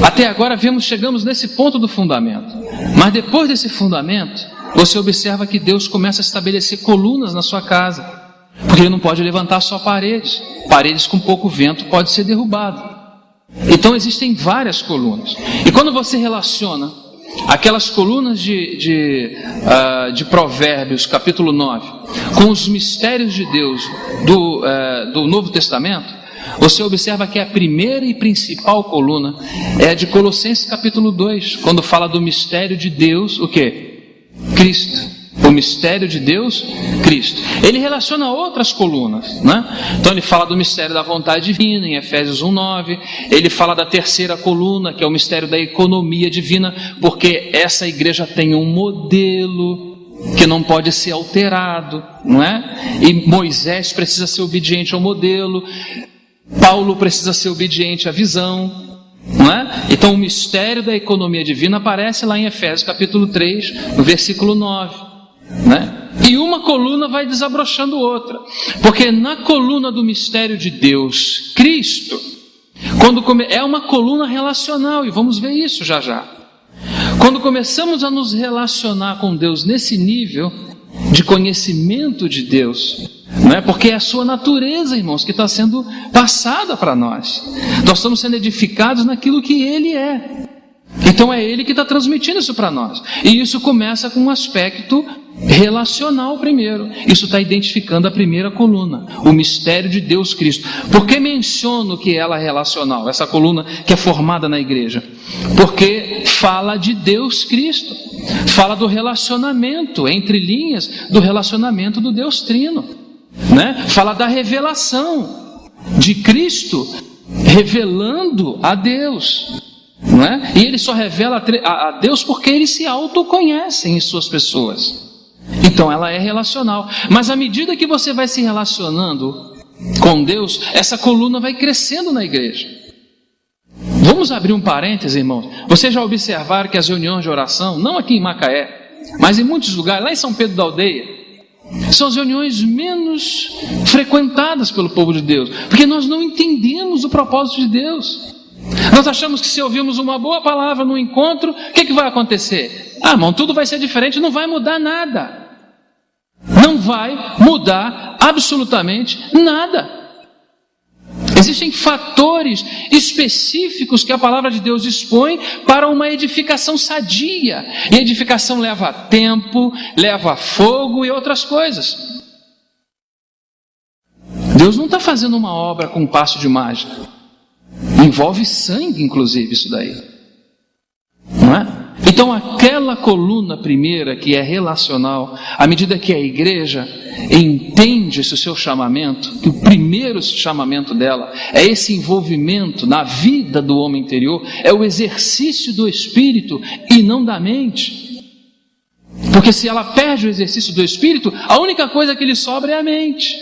até agora chegamos nesse ponto do fundamento. Mas depois desse fundamento, você observa que Deus começa a estabelecer colunas na sua casa, porque Ele não pode levantar só paredes. Paredes com pouco vento pode ser derrubado. Então existem várias colunas. E quando você relaciona aquelas colunas de Provérbios capítulo 9 com os mistérios de Deus do Novo Testamento, você observa que a primeira e principal coluna é a de Colossenses capítulo 2, quando fala do mistério de Deus, o quê? Cristo. O mistério de Deus, Cristo. Ele relaciona outras colunas, né? Então ele fala do mistério da vontade divina, em Efésios 1:9. Ele fala da terceira coluna, que é o mistério da economia divina, porque essa igreja tem um modelo que não pode ser alterado, não é? E Moisés precisa ser obediente ao modelo, Paulo precisa ser obediente à visão, não é? Então o mistério da economia divina aparece lá em Efésios capítulo 3, no versículo 9. Né? E uma coluna vai desabrochando outra, porque na coluna do mistério de Deus, Cristo, é uma coluna relacional, e vamos ver isso já já. Quando começamos a nos relacionar com Deus nesse nível de conhecimento de Deus, não é? Porque é a sua natureza, irmãos, que está sendo passada para nós. Nós estamos sendo edificados naquilo que Ele é. Então é Ele que está transmitindo isso para nós. E isso começa com um aspecto relacional primeiro. Isso está identificando a primeira coluna, o mistério de Deus Cristo. Por que menciono que ela é relacional, essa coluna que é formada na igreja? Porque fala de Deus Cristo, fala do relacionamento, entre linhas, do relacionamento do Deus Trino, né? Fala da revelação de Cristo, revelando a Deus, não é? E Ele só revela a Deus porque Ele se autoconhece em suas pessoas. Então ela é relacional. Mas à medida que você vai se relacionando com Deus, essa coluna vai crescendo na igreja. Vamos abrir um parêntese, irmãos. Vocês já observaram que as reuniões de oração, não aqui em Macaé, mas em muitos lugares, lá em São Pedro da Aldeia, são as reuniões menos frequentadas pelo povo de Deus, porque nós não entendemos o propósito de Deus. Nós achamos que se ouvirmos uma boa palavra no encontro, o que vai acontecer? Irmão, tudo vai ser diferente, não vai mudar nada. Não vai mudar absolutamente nada. Existem fatores específicos que a palavra de Deus dispõe para uma edificação sadia. E a edificação leva tempo, leva fogo e outras coisas. Deus não está fazendo uma obra com um passo de mágica. Envolve sangue, inclusive, isso daí. Não é? Então aquela coluna primeira que é relacional, à medida que a igreja entende esse seu chamamento, que o primeiro chamamento dela é esse envolvimento na vida do homem interior, é o exercício do espírito e não da mente. Porque se ela perde o exercício do espírito, a única coisa que lhe sobra é a mente.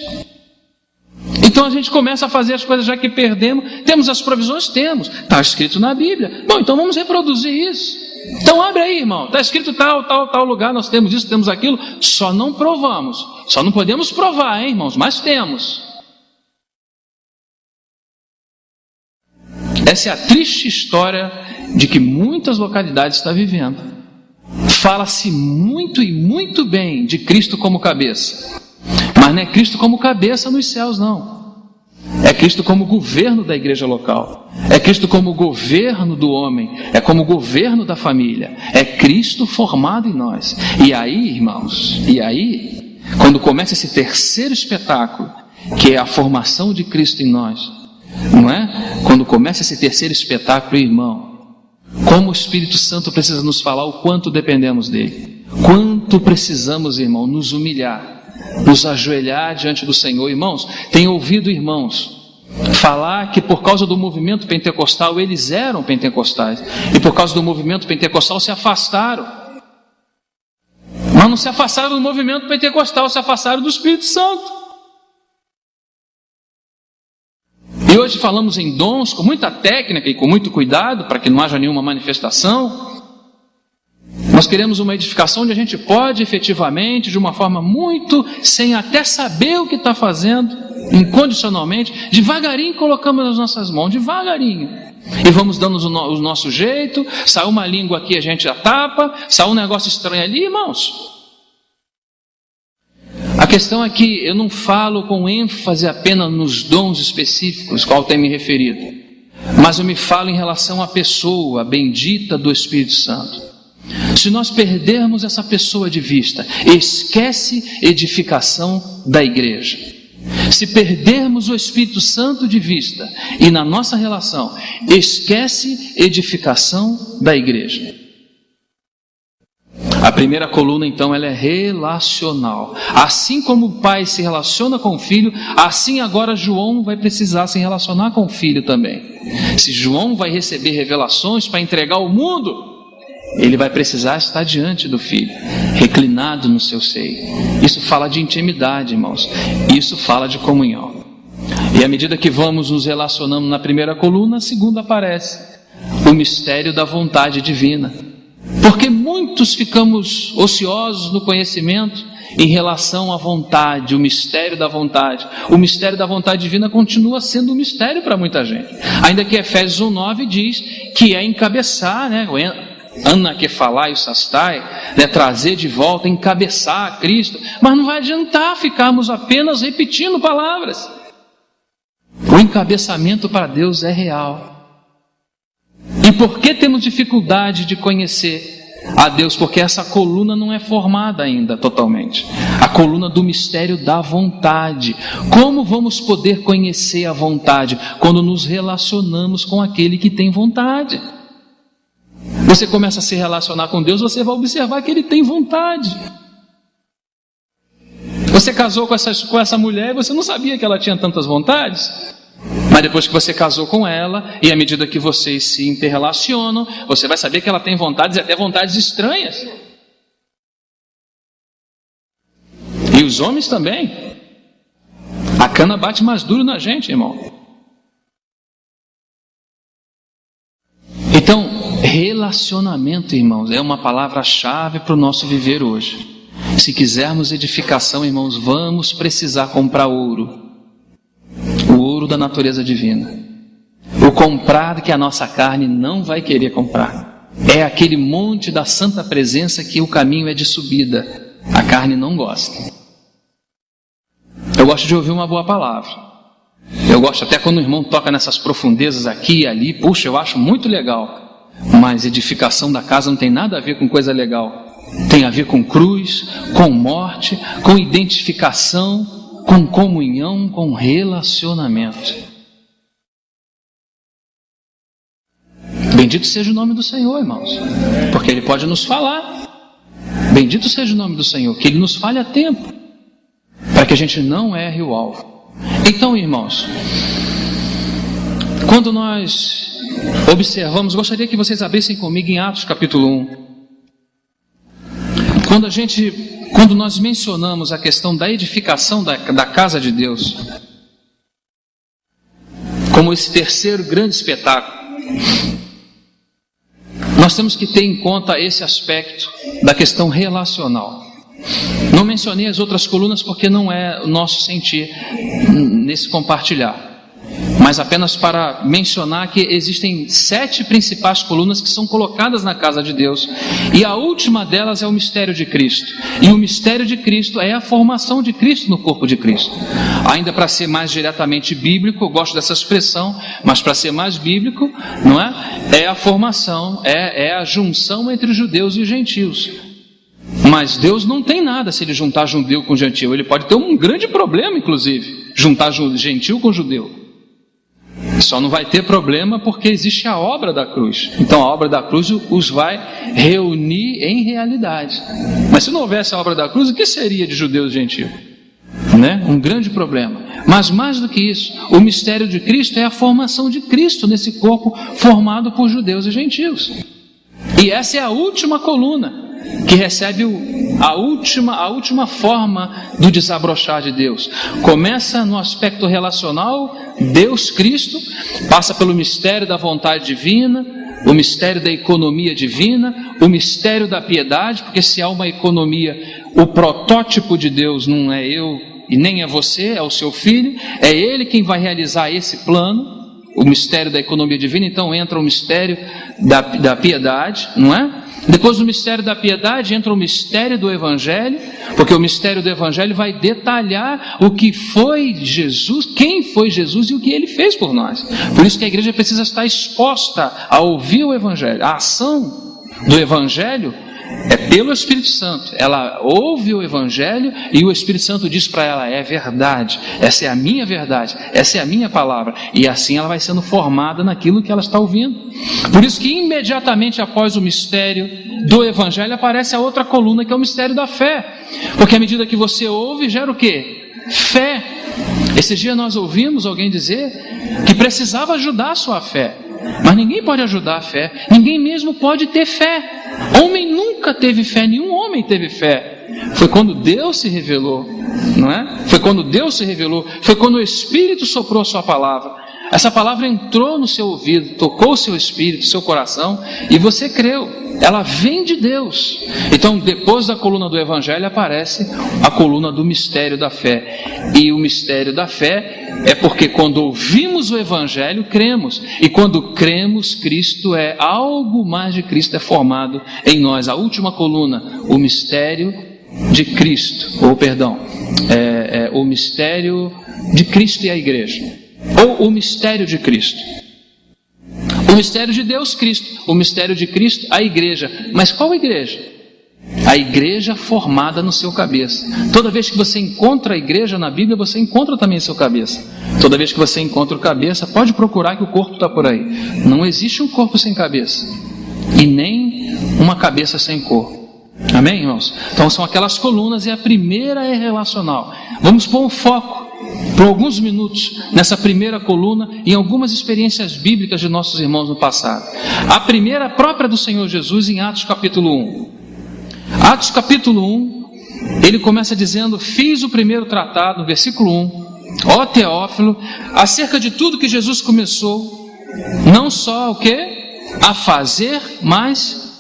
Então a gente começa a fazer as coisas já que perdemos. Temos as provisões? Temos. Está escrito na Bíblia. Bom, então vamos reproduzir isso. Então abre aí, irmão. Está escrito tal lugar, nós temos isso, temos aquilo. Só não provamos. Só não podemos provar, hein, irmãos? Mas temos. Essa é a triste história de que muitas localidades estão vivendo. Fala-se muito e muito bem de Cristo como cabeça. Mas não é Cristo como cabeça nos céus, não. É Cristo como governo da igreja local. É Cristo como governo do homem. É como governo da família. É Cristo formado em nós. E aí, irmãos, quando começa esse terceiro espetáculo, que é a formação de Cristo em nós, não é? Quando começa esse terceiro espetáculo, irmão, como o Espírito Santo precisa nos falar o quanto dependemos dele. Quanto precisamos, irmão, nos humilhar, nos ajoelhar diante do Senhor. Irmãos, tenho ouvido irmãos falar que por causa do movimento pentecostal eles eram pentecostais e por causa do movimento pentecostal se afastaram. Mas não se afastaram do movimento pentecostal, se afastaram do Espírito Santo. E hoje falamos em dons com muita técnica e com muito cuidado para que não haja nenhuma manifestação. Nós queremos uma edificação onde a gente pode efetivamente, de uma forma muito, sem até saber o que está fazendo, incondicionalmente, devagarinho colocamos nas nossas mãos, devagarinho. E vamos dando o nosso jeito, saiu uma língua aqui, a gente já tapa, saiu um negócio estranho ali, irmãos. A questão é que eu não falo com ênfase apenas nos dons específicos, qual tem me referido, mas eu me falo em relação à pessoa bendita do Espírito Santo. Se nós perdermos essa pessoa de vista, esquece edificação da igreja. Se perdermos o Espírito Santo de vista e na nossa relação, esquece edificação da igreja. A primeira coluna, então, ela é relacional. Assim como o pai se relaciona com o filho, assim agora João vai precisar se relacionar com o filho também. Se João vai receber revelações para entregar ao mundo, ele vai precisar estar diante do filho, reclinado no seu seio. Isso fala de intimidade, irmãos. Isso fala de comunhão. E à medida que vamos nos relacionando na primeira coluna, a segunda aparece o mistério da vontade divina. Porque muitos ficamos ociosos no conhecimento em relação à vontade, o mistério da vontade. O mistério da vontade divina continua sendo um mistério para muita gente. Ainda que Efésios 1:9 diz que é encabeçar, né? Anaquefalai o sastai, né, trazer de volta, encabeçar a Cristo. Mas não vai adiantar ficarmos apenas repetindo palavras. O encabeçamento para Deus é real. E por que temos dificuldade de conhecer a Deus? Porque essa coluna não é formada ainda totalmente. A coluna do mistério da vontade. Como vamos poder conhecer a vontade? Quando nos relacionamos com aquele que tem vontade. Você começa a se relacionar com Deus, você vai observar que Ele tem vontade. Você casou com essa mulher e você não sabia que ela tinha tantas vontades. Mas depois que você casou com ela, e à medida que vocês se interrelacionam, você vai saber que ela tem vontades e até vontades estranhas. E os homens também. A cana bate mais duro na gente, irmão. Então, relacionamento, irmãos, é uma palavra-chave para o nosso viver hoje. Se quisermos edificação, irmãos, vamos precisar comprar ouro. O ouro da natureza divina. O comprar que a nossa carne não vai querer comprar. É aquele monte da santa presença que o caminho é de subida. A carne não gosta. Eu gosto de ouvir uma boa palavra. Eu gosto até quando o irmão toca nessas profundezas aqui e ali. Puxa, eu acho muito legal. Mas edificação da casa não tem nada a ver com coisa legal. Tem a ver com cruz, com morte, com identificação, com comunhão, com relacionamento. Bendito seja o nome do Senhor, irmãos, porque Ele pode nos falar. Bendito seja o nome do Senhor, que Ele nos fale a tempo, para que a gente não erre o alvo. Então, irmãos, quando nós observamos, gostaria que vocês abrissem comigo em Atos capítulo 1. Quando nós mencionamos a questão da edificação da casa de Deus, como esse terceiro grande espetáculo, nós temos que ter em conta esse aspecto da questão relacional. Não mencionei as outras colunas porque não é o nosso sentir nesse compartilhar, mas apenas para mencionar que existem 7 principais colunas que são colocadas na casa de Deus, e a última delas é o mistério de Cristo, e o mistério de Cristo é a formação de Cristo no corpo de Cristo. Ainda para ser mais diretamente bíblico, eu gosto dessa expressão, mas para ser mais bíblico, não é? É a formação, é a junção entre os judeus e os gentios. Mas Deus não tem nada se Ele juntar judeu com gentil. Ele pode ter um grande problema, inclusive, juntar gentil com judeu. Só não vai ter problema porque existe a obra da cruz. Então a obra da cruz os vai reunir em realidade. Mas se não houvesse a obra da cruz, o que seria de judeu e gentil? Né? Um grande problema. Mas mais do que isso, o mistério de Cristo é a formação de Cristo nesse corpo formado por judeus e gentios. E essa é a última coluna que recebe a última forma do desabrochar de Deus. Começa no aspecto relacional, Deus Cristo, passa pelo mistério da vontade divina, o mistério da economia divina, o mistério da piedade, porque se há uma economia, o protótipo de Deus não é eu e nem é você, é o seu filho, é Ele quem vai realizar esse plano, o mistério da economia divina. Então entra o mistério da piedade, não é? Depois do mistério da piedade entra o mistério do Evangelho, porque o mistério do Evangelho vai detalhar o que foi Jesus, quem foi Jesus e o que Ele fez por nós. Por isso que a igreja precisa estar exposta a ouvir o Evangelho. A ação do Evangelho é pelo Espírito Santo. Ela ouve o Evangelho e o Espírito Santo diz para ela: é verdade, essa é a minha verdade, essa é a minha palavra. E assim ela vai sendo formada naquilo que ela está ouvindo. Por isso que imediatamente após o mistério do Evangelho aparece a outra coluna, que é o mistério da fé. Porque à medida que você ouve, gera o quê? Fé. Esses dias nós ouvimos alguém dizer que precisava ajudar a sua fé. Mas ninguém pode ajudar a fé, ninguém mesmo pode ter fé. Homem nunca teve fé, nenhum homem teve fé. Foi quando Deus se revelou, não é? Foi quando Deus se revelou, foi quando o Espírito soprou a sua palavra. Essa palavra entrou no seu ouvido, tocou o seu espírito, seu coração, e você creu. Ela vem de Deus. Então, depois da coluna do Evangelho aparece a coluna do mistério da fé. E o mistério da fé é porque quando ouvimos o Evangelho, cremos. E quando cremos, Cristo é algo mais de Cristo, é formado em nós. A última coluna, o mistério de Cristo, o mistério de Cristo e a igreja. Ou o mistério de Cristo. O mistério de Deus, Cristo. O mistério de Cristo, a igreja. Mas qual igreja? A igreja formada no seu cabeça. Toda vez que você encontra a igreja na Bíblia, você encontra também o seu cabeça. Toda vez que você encontra o cabeça, pode procurar que o corpo está por aí. Não existe um corpo sem cabeça. E nem uma cabeça sem corpo. Amém, irmãos? Então são aquelas colunas e a primeira é relacional. Vamos pôr um foco por alguns minutos nessa primeira coluna e em algumas experiências bíblicas de nossos irmãos no passado. A primeira própria do Senhor Jesus em Atos capítulo 1. Atos capítulo 1, ele começa dizendo: fiz o primeiro tratado, no versículo 1, ó Teófilo, acerca de tudo que Jesus começou, não só o quê? A fazer, mas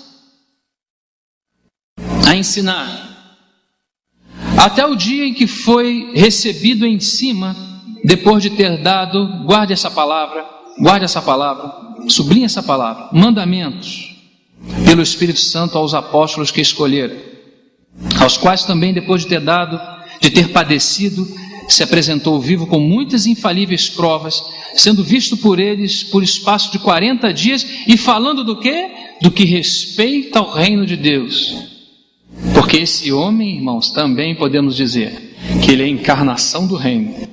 a ensinar. Até o dia em que foi recebido em cima, depois de ter dado, guarde essa palavra, guarde essa palavra, sublinhe essa palavra, mandamentos pelo Espírito Santo aos apóstolos que escolheram, aos quais também, depois de ter padecido, se apresentou vivo com muitas infalíveis provas, sendo visto por eles por espaço de 40 dias, e falando do quê? Do que respeita ao reino de Deus. Porque esse homem, irmãos, também podemos dizer que ele é a encarnação do reino.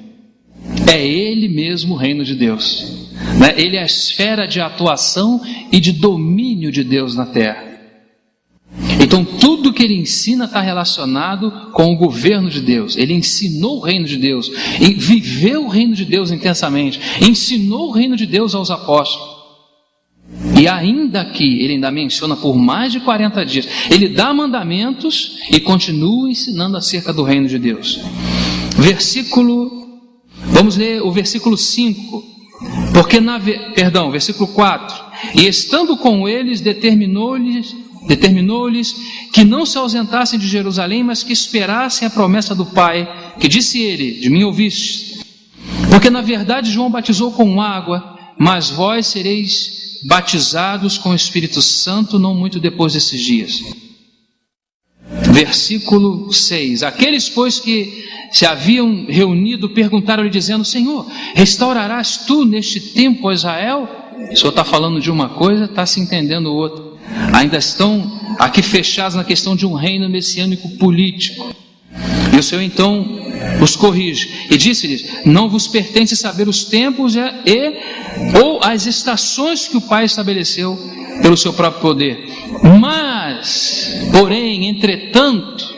É ele mesmo o reino de Deus, né? Ele é a esfera de atuação e de domínio de Deus na terra. Então tudo que ele ensina está relacionado com o governo de Deus. Ele ensinou o reino de Deus, viveu o reino de Deus intensamente, ensinou o reino de Deus aos apóstolos. E ainda aqui, ele ainda menciona por mais de 40 dias, ele dá mandamentos e continua ensinando acerca do reino de Deus. Vamos ler o versículo 5, versículo 4. E estando com eles, determinou-lhes que não se ausentassem de Jerusalém, mas que esperassem a promessa do Pai, que disse ele: de mim ouviste. Porque na verdade João batizou com água, mas vós sereis batizados com o Espírito Santo não muito depois desses dias. Versículo 6. Aqueles, pois, que se haviam reunido, perguntaram-lhe, dizendo: Senhor, restaurarás tu neste tempo a Israel? O Senhor está falando de uma coisa, está se entendendo outra. Ainda estão aqui fechados na questão de um reino messiânico político. E o Senhor então os corrige e disse-lhes: não vos pertence saber os tempos ou as estações que o Pai estabeleceu pelo seu próprio poder. Mas, porém, entretanto,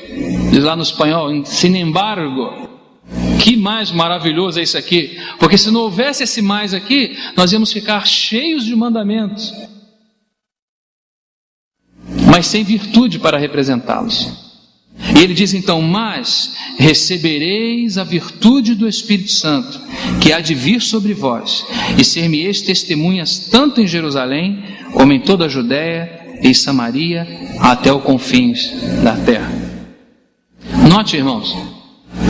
diz lá no espanhol, sin embargo. Que mais maravilhoso é isso aqui, porque se não houvesse esse mais aqui, nós íamos ficar cheios de mandamentos, mas sem virtude para representá-los. E ele diz então: mas recebereis a virtude do Espírito Santo, que há de vir sobre vós, e ser-me-eis testemunhas tanto em Jerusalém, como em toda a Judéia e Samaria, até os confins da terra. Note, irmãos,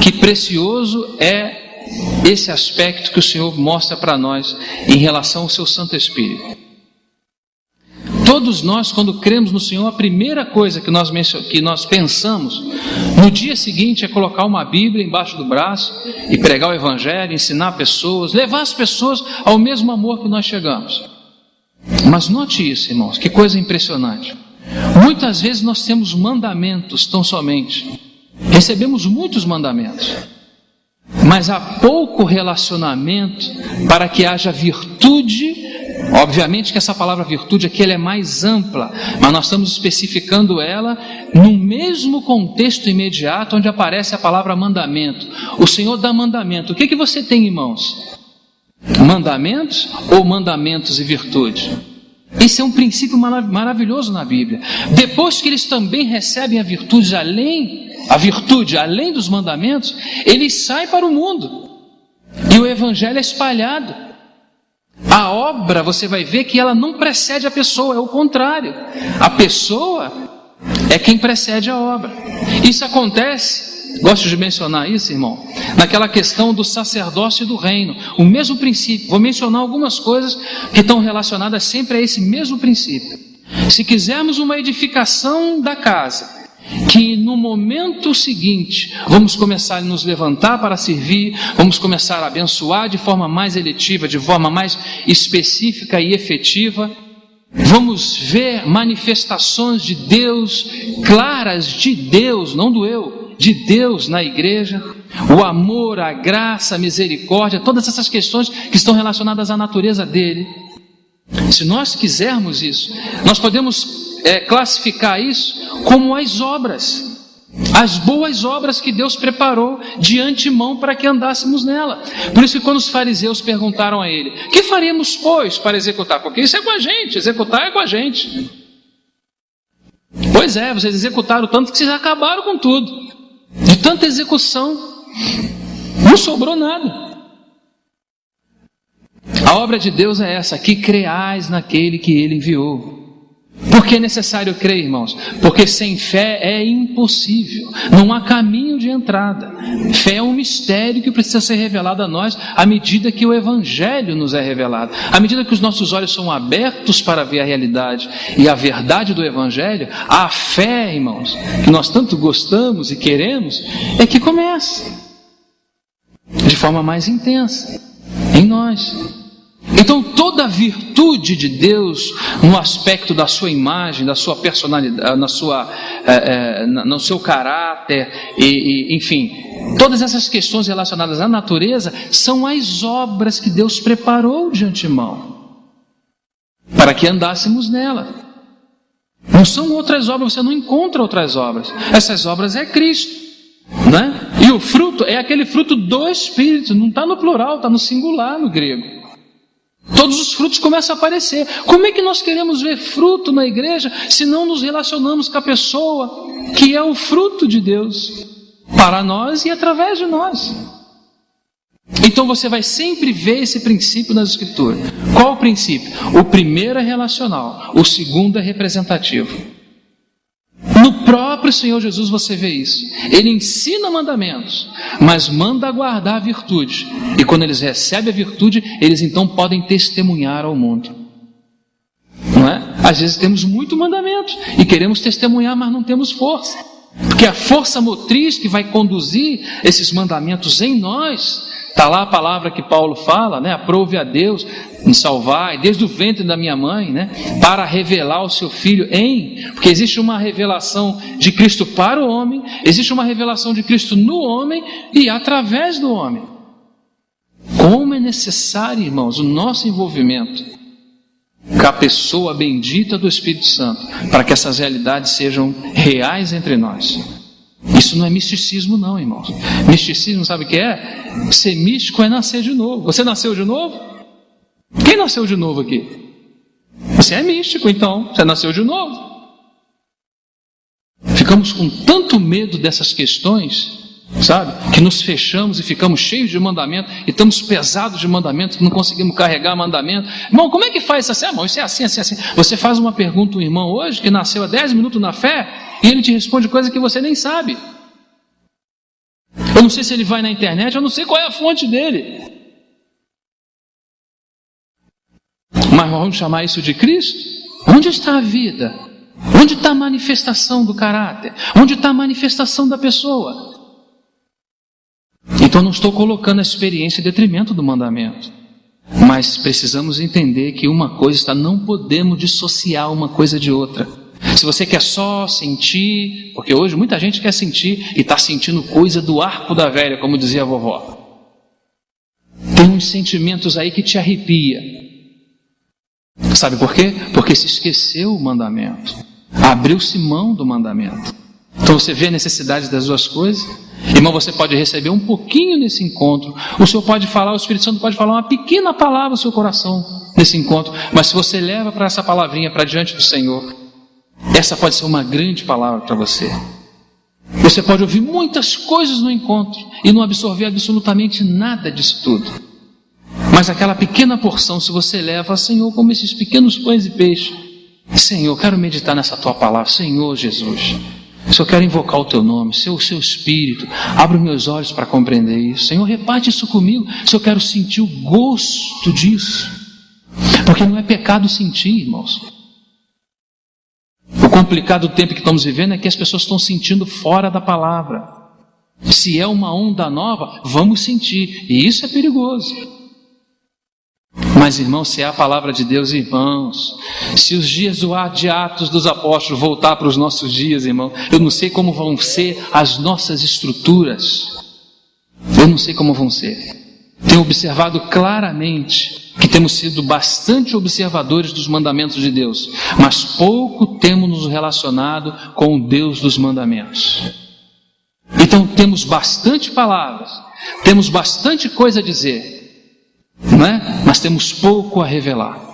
que precioso é esse aspecto que o Senhor mostra para nós em relação ao seu Santo Espírito. Todos nós, quando cremos no Senhor, a primeira coisa que nós pensamos no dia seguinte é colocar uma Bíblia embaixo do braço e pregar o Evangelho, ensinar pessoas, levar as pessoas ao mesmo amor que nós chegamos. Mas note isso, irmãos, que coisa impressionante. Muitas vezes nós temos mandamentos tão somente, recebemos muitos mandamentos, mas há pouco relacionamento para que haja virtude. Obviamente que essa palavra virtude aqui ela é mais ampla, mas nós estamos especificando ela no mesmo contexto imediato onde aparece a palavra mandamento. O Senhor dá mandamento. O que você tem em mãos? Mandamentos ou mandamentos e virtude? Esse é um princípio maravilhoso na Bíblia. Depois que eles também recebem a virtude além dos mandamentos, eles saem para o mundo e o Evangelho é espalhado. A obra, você vai ver que ela não precede a pessoa, é o contrário. A pessoa é quem precede a obra. Isso acontece, gosto de mencionar isso, irmão, naquela questão do sacerdócio e do reino. O mesmo princípio. Vou mencionar algumas coisas que estão relacionadas sempre a esse mesmo princípio. Se quisermos uma edificação da casa, que no momento seguinte vamos começar a nos levantar para servir, vamos começar a abençoar de forma mais eletiva, de forma mais específica e efetiva, vamos ver manifestações de Deus, claras de Deus, não do eu, de Deus na igreja, o amor, a graça, a misericórdia, todas essas questões que estão relacionadas à natureza dele. Se nós quisermos isso, nós podemos classificar isso como as boas obras que Deus preparou de antemão para que andássemos nela. Por isso que quando os fariseus perguntaram a ele: que faremos, pois, para executar? Porque isso é com a gente, executar é com a gente. Pois é, vocês executaram tanto que vocês acabaram com tudo. De tanta execução, não sobrou nada. A obra de Deus é essa: que creais naquele que Ele enviou. Por que é necessário crer, irmãos? Porque sem fé é impossível. Não há caminho de entrada. Fé é um mistério que precisa ser revelado a nós à medida que o Evangelho nos é revelado. À medida que os nossos olhos são abertos para ver a realidade e a verdade do Evangelho, a fé, irmãos, que nós tanto gostamos e queremos, é que começa de forma mais intensa em nós. Então toda a virtude de Deus no aspecto da sua imagem, da sua personalidade, no seu caráter, enfim, todas essas questões relacionadas à natureza são as obras que Deus preparou de antemão para que andássemos nela. Não são outras obras, você não encontra outras obras. Essas obras é Cristo, né? E o fruto é aquele fruto do Espírito, não está no plural, está no singular no grego. Todos os frutos começam a aparecer. Como é que nós queremos ver fruto na igreja se não nos relacionamos com a pessoa que é o fruto de Deus para nós e através de nós? Então você vai sempre ver esse princípio nas Escrituras. Qual o princípio? O primeiro é relacional, o segundo é representativo. No próprio Senhor Jesus você vê isso. Ele ensina mandamentos, mas manda guardar a virtude. E quando eles recebem a virtude, eles então podem testemunhar ao mundo. Não é? Às vezes temos muito mandamento e queremos testemunhar, mas não temos força. Porque a força motriz que vai conduzir esses mandamentos em nós, está lá a palavra que Paulo fala, né? Aprove a Deus me salvar, desde o ventre da minha mãe, né? Para revelar o seu Filho porque existe uma revelação de Cristo para o homem, existe uma revelação de Cristo no homem e através do homem. Como é necessário, irmãos, o nosso envolvimento com a pessoa bendita do Espírito Santo, para que essas realidades sejam reais entre nós. Isso não é misticismo não, irmãos. Misticismo, sabe o que é? Ser místico é nascer de novo. Você nasceu de novo? Quem nasceu de novo aqui? Você é místico, então. Você nasceu de novo. Ficamos com tanto medo dessas questões, sabe? Que nos fechamos e ficamos cheios de mandamento e estamos pesados de mandamento, que não conseguimos carregar mandamento. Irmão, como é que faz isso assim? Irmão, isso é assim, assim, assim. Você faz uma pergunta a um irmão hoje que nasceu há 10 minutos na fé e ele te responde coisa que você nem sabe. Eu não sei se ele vai na internet, eu não sei qual é a fonte dele. Mas vamos chamar isso de Cristo? Onde está a vida? Onde está a manifestação do caráter? Onde está a manifestação da pessoa? Então não estou colocando a experiência em detrimento do mandamento. Mas precisamos entender que uma coisa não podemos dissociar uma coisa de outra. Se você quer só sentir, porque hoje muita gente quer sentir e está sentindo coisa do arco da velha, como dizia a vovó. Tem uns sentimentos aí que te arrepia. Sabe por quê? Porque se esqueceu o mandamento. Abriu-se mão do mandamento. Então você vê a necessidade das duas coisas. Irmão, você pode receber um pouquinho nesse encontro. O Senhor pode falar, o Espírito Santo pode falar uma pequena palavra ao seu coração nesse encontro. Mas se você leva para essa palavrinha para diante do Senhor, essa pode ser uma grande palavra para você. Você pode ouvir muitas coisas no encontro e não absorver absolutamente nada disso tudo. Mas aquela pequena porção, se você leva, Senhor, como esses pequenos pães e peixes, Senhor, quero meditar nessa tua palavra, Senhor Jesus. Se eu quero invocar o teu nome, o seu Espírito, abre os meus olhos para compreender isso. Senhor, reparte isso comigo, se eu quero sentir o gosto disso. Porque não é pecado sentir, irmãos. O complicado do tempo que estamos vivendo é que as pessoas estão sentindo fora da palavra. Se é uma onda nova, vamos sentir, e isso é perigoso. Mas, irmãos, se é a palavra de Deus, irmãos, se os dias de Atos dos Apóstolos voltar para os nossos dias, irmão, eu não sei como vão ser as nossas estruturas. Eu não sei como vão ser. Tenho observado claramente que temos sido bastante observadores dos mandamentos de Deus, mas pouco temos nos relacionado com o Deus dos mandamentos. Então temos bastante palavras, temos bastante coisa a dizer, não é? Mas temos pouco a revelar.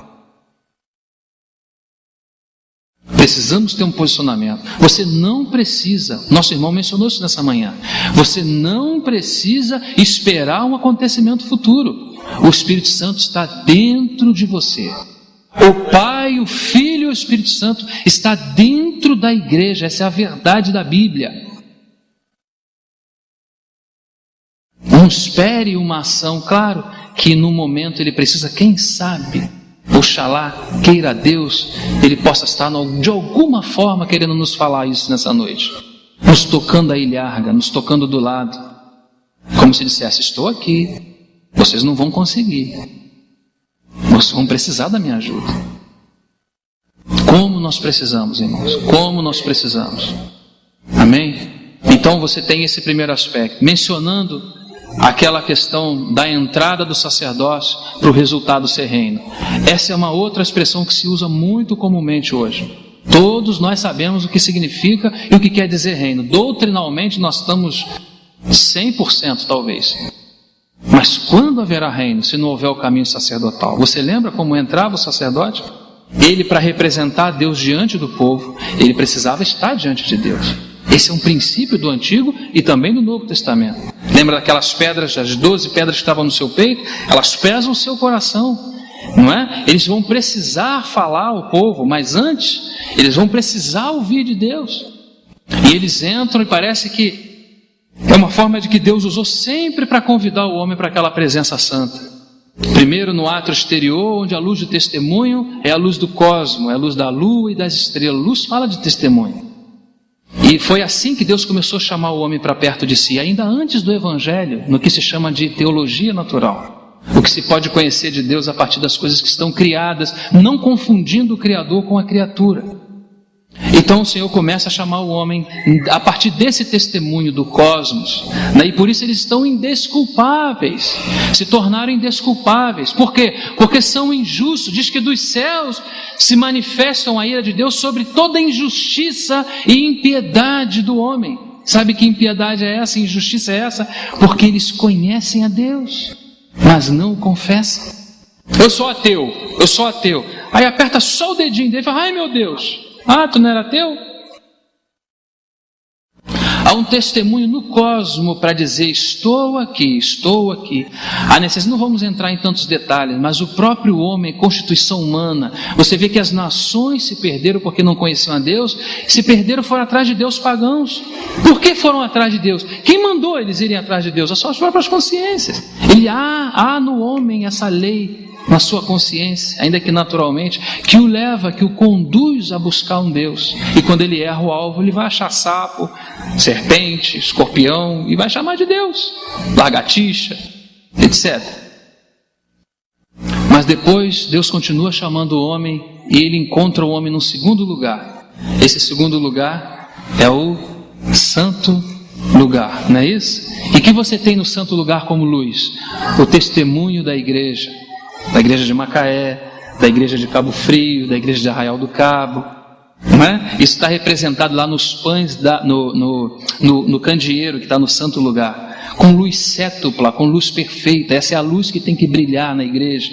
Precisamos ter um posicionamento. Você não precisa, nosso irmão mencionou isso nessa manhã, você não precisa esperar um acontecimento futuro. O Espírito Santo está dentro de você. O Pai, o Filho e o Espírito Santo está dentro da igreja. Essa é a verdade da Bíblia. Não espere uma ação, claro que no momento ele precisa, quem sabe, oxalá, queira Deus, ele possa estar de alguma forma querendo nos falar isso nessa noite, nos tocando a ilharga, nos tocando do lado, como se dissesse: estou aqui, vocês não vão conseguir, vocês vão precisar da minha ajuda. Como nós precisamos, irmãos, como nós precisamos. Amém? Então você tem esse primeiro aspecto, mencionando aquela questão da entrada do sacerdócio para o resultado ser reino. Essa é uma outra expressão que se usa muito comumente hoje. Todos nós sabemos o que significa e o que quer dizer reino. Doutrinalmente nós estamos 100% talvez. Mas quando haverá reino, se não houver o caminho sacerdotal? Você lembra como entrava o sacerdote? Ele, para representar Deus diante do povo, ele precisava estar diante de Deus. Esse é um princípio do Antigo e também do Novo Testamento. Lembra daquelas pedras, as 12 pedras que estavam no seu peito? Elas pesam o seu coração, não é? Eles vão precisar falar ao povo, mas antes, eles vão precisar ouvir de Deus. E eles entram e parece que é uma forma de que Deus usou sempre para convidar o homem para aquela presença santa. Primeiro no átrio exterior, onde a luz do testemunho é a luz do cosmo, é a luz da lua e das estrelas. Luz fala de testemunho. E foi assim que Deus começou a chamar o homem para perto de si, ainda antes do Evangelho, no que se chama de teologia natural. O que se pode conhecer de Deus a partir das coisas que estão criadas, não confundindo o Criador com a criatura. Então o Senhor começa a chamar o homem a partir desse testemunho do cosmos, né? E por isso eles estão indesculpáveis, se tornaram indesculpáveis. Por quê? Porque são injustos. Diz que dos céus se manifestam a ira de Deus sobre toda injustiça e impiedade do homem. Sabe que impiedade é essa, injustiça é essa? Porque eles conhecem a Deus, mas não o confessam. Eu sou ateu. Aí aperta só o dedinho dele e fala: ai meu Deus, tu não era ateu? Há um testemunho no cosmo para dizer: estou aqui. Não vamos entrar em tantos detalhes, mas o próprio homem, constituição humana, você vê que as nações se perderam porque não conheciam a Deus, se perderam, foram atrás de Deus pagãos. Por que foram atrás de Deus? Quem mandou eles irem atrás de Deus? As suas próprias consciências. Há no homem essa lei, na sua consciência, ainda que naturalmente, que o leva, que o conduz a buscar um Deus. E quando ele erra o alvo, ele vai achar sapo, serpente, escorpião, e vai chamar de Deus, lagartixa, etc. Mas depois Deus continua chamando o homem, e ele encontra o homem num segundo lugar. Esse segundo lugar é o santo lugar, não é isso? E que você tem no santo lugar como luz? O testemunho da igreja de Macaé, da igreja de Cabo Frio, da igreja de Arraial do Cabo, não é? Isso está representado lá nos pães, no candeeiro que está no santo lugar, com luz cétupla, com luz perfeita. Essa é a luz que tem que brilhar na igreja.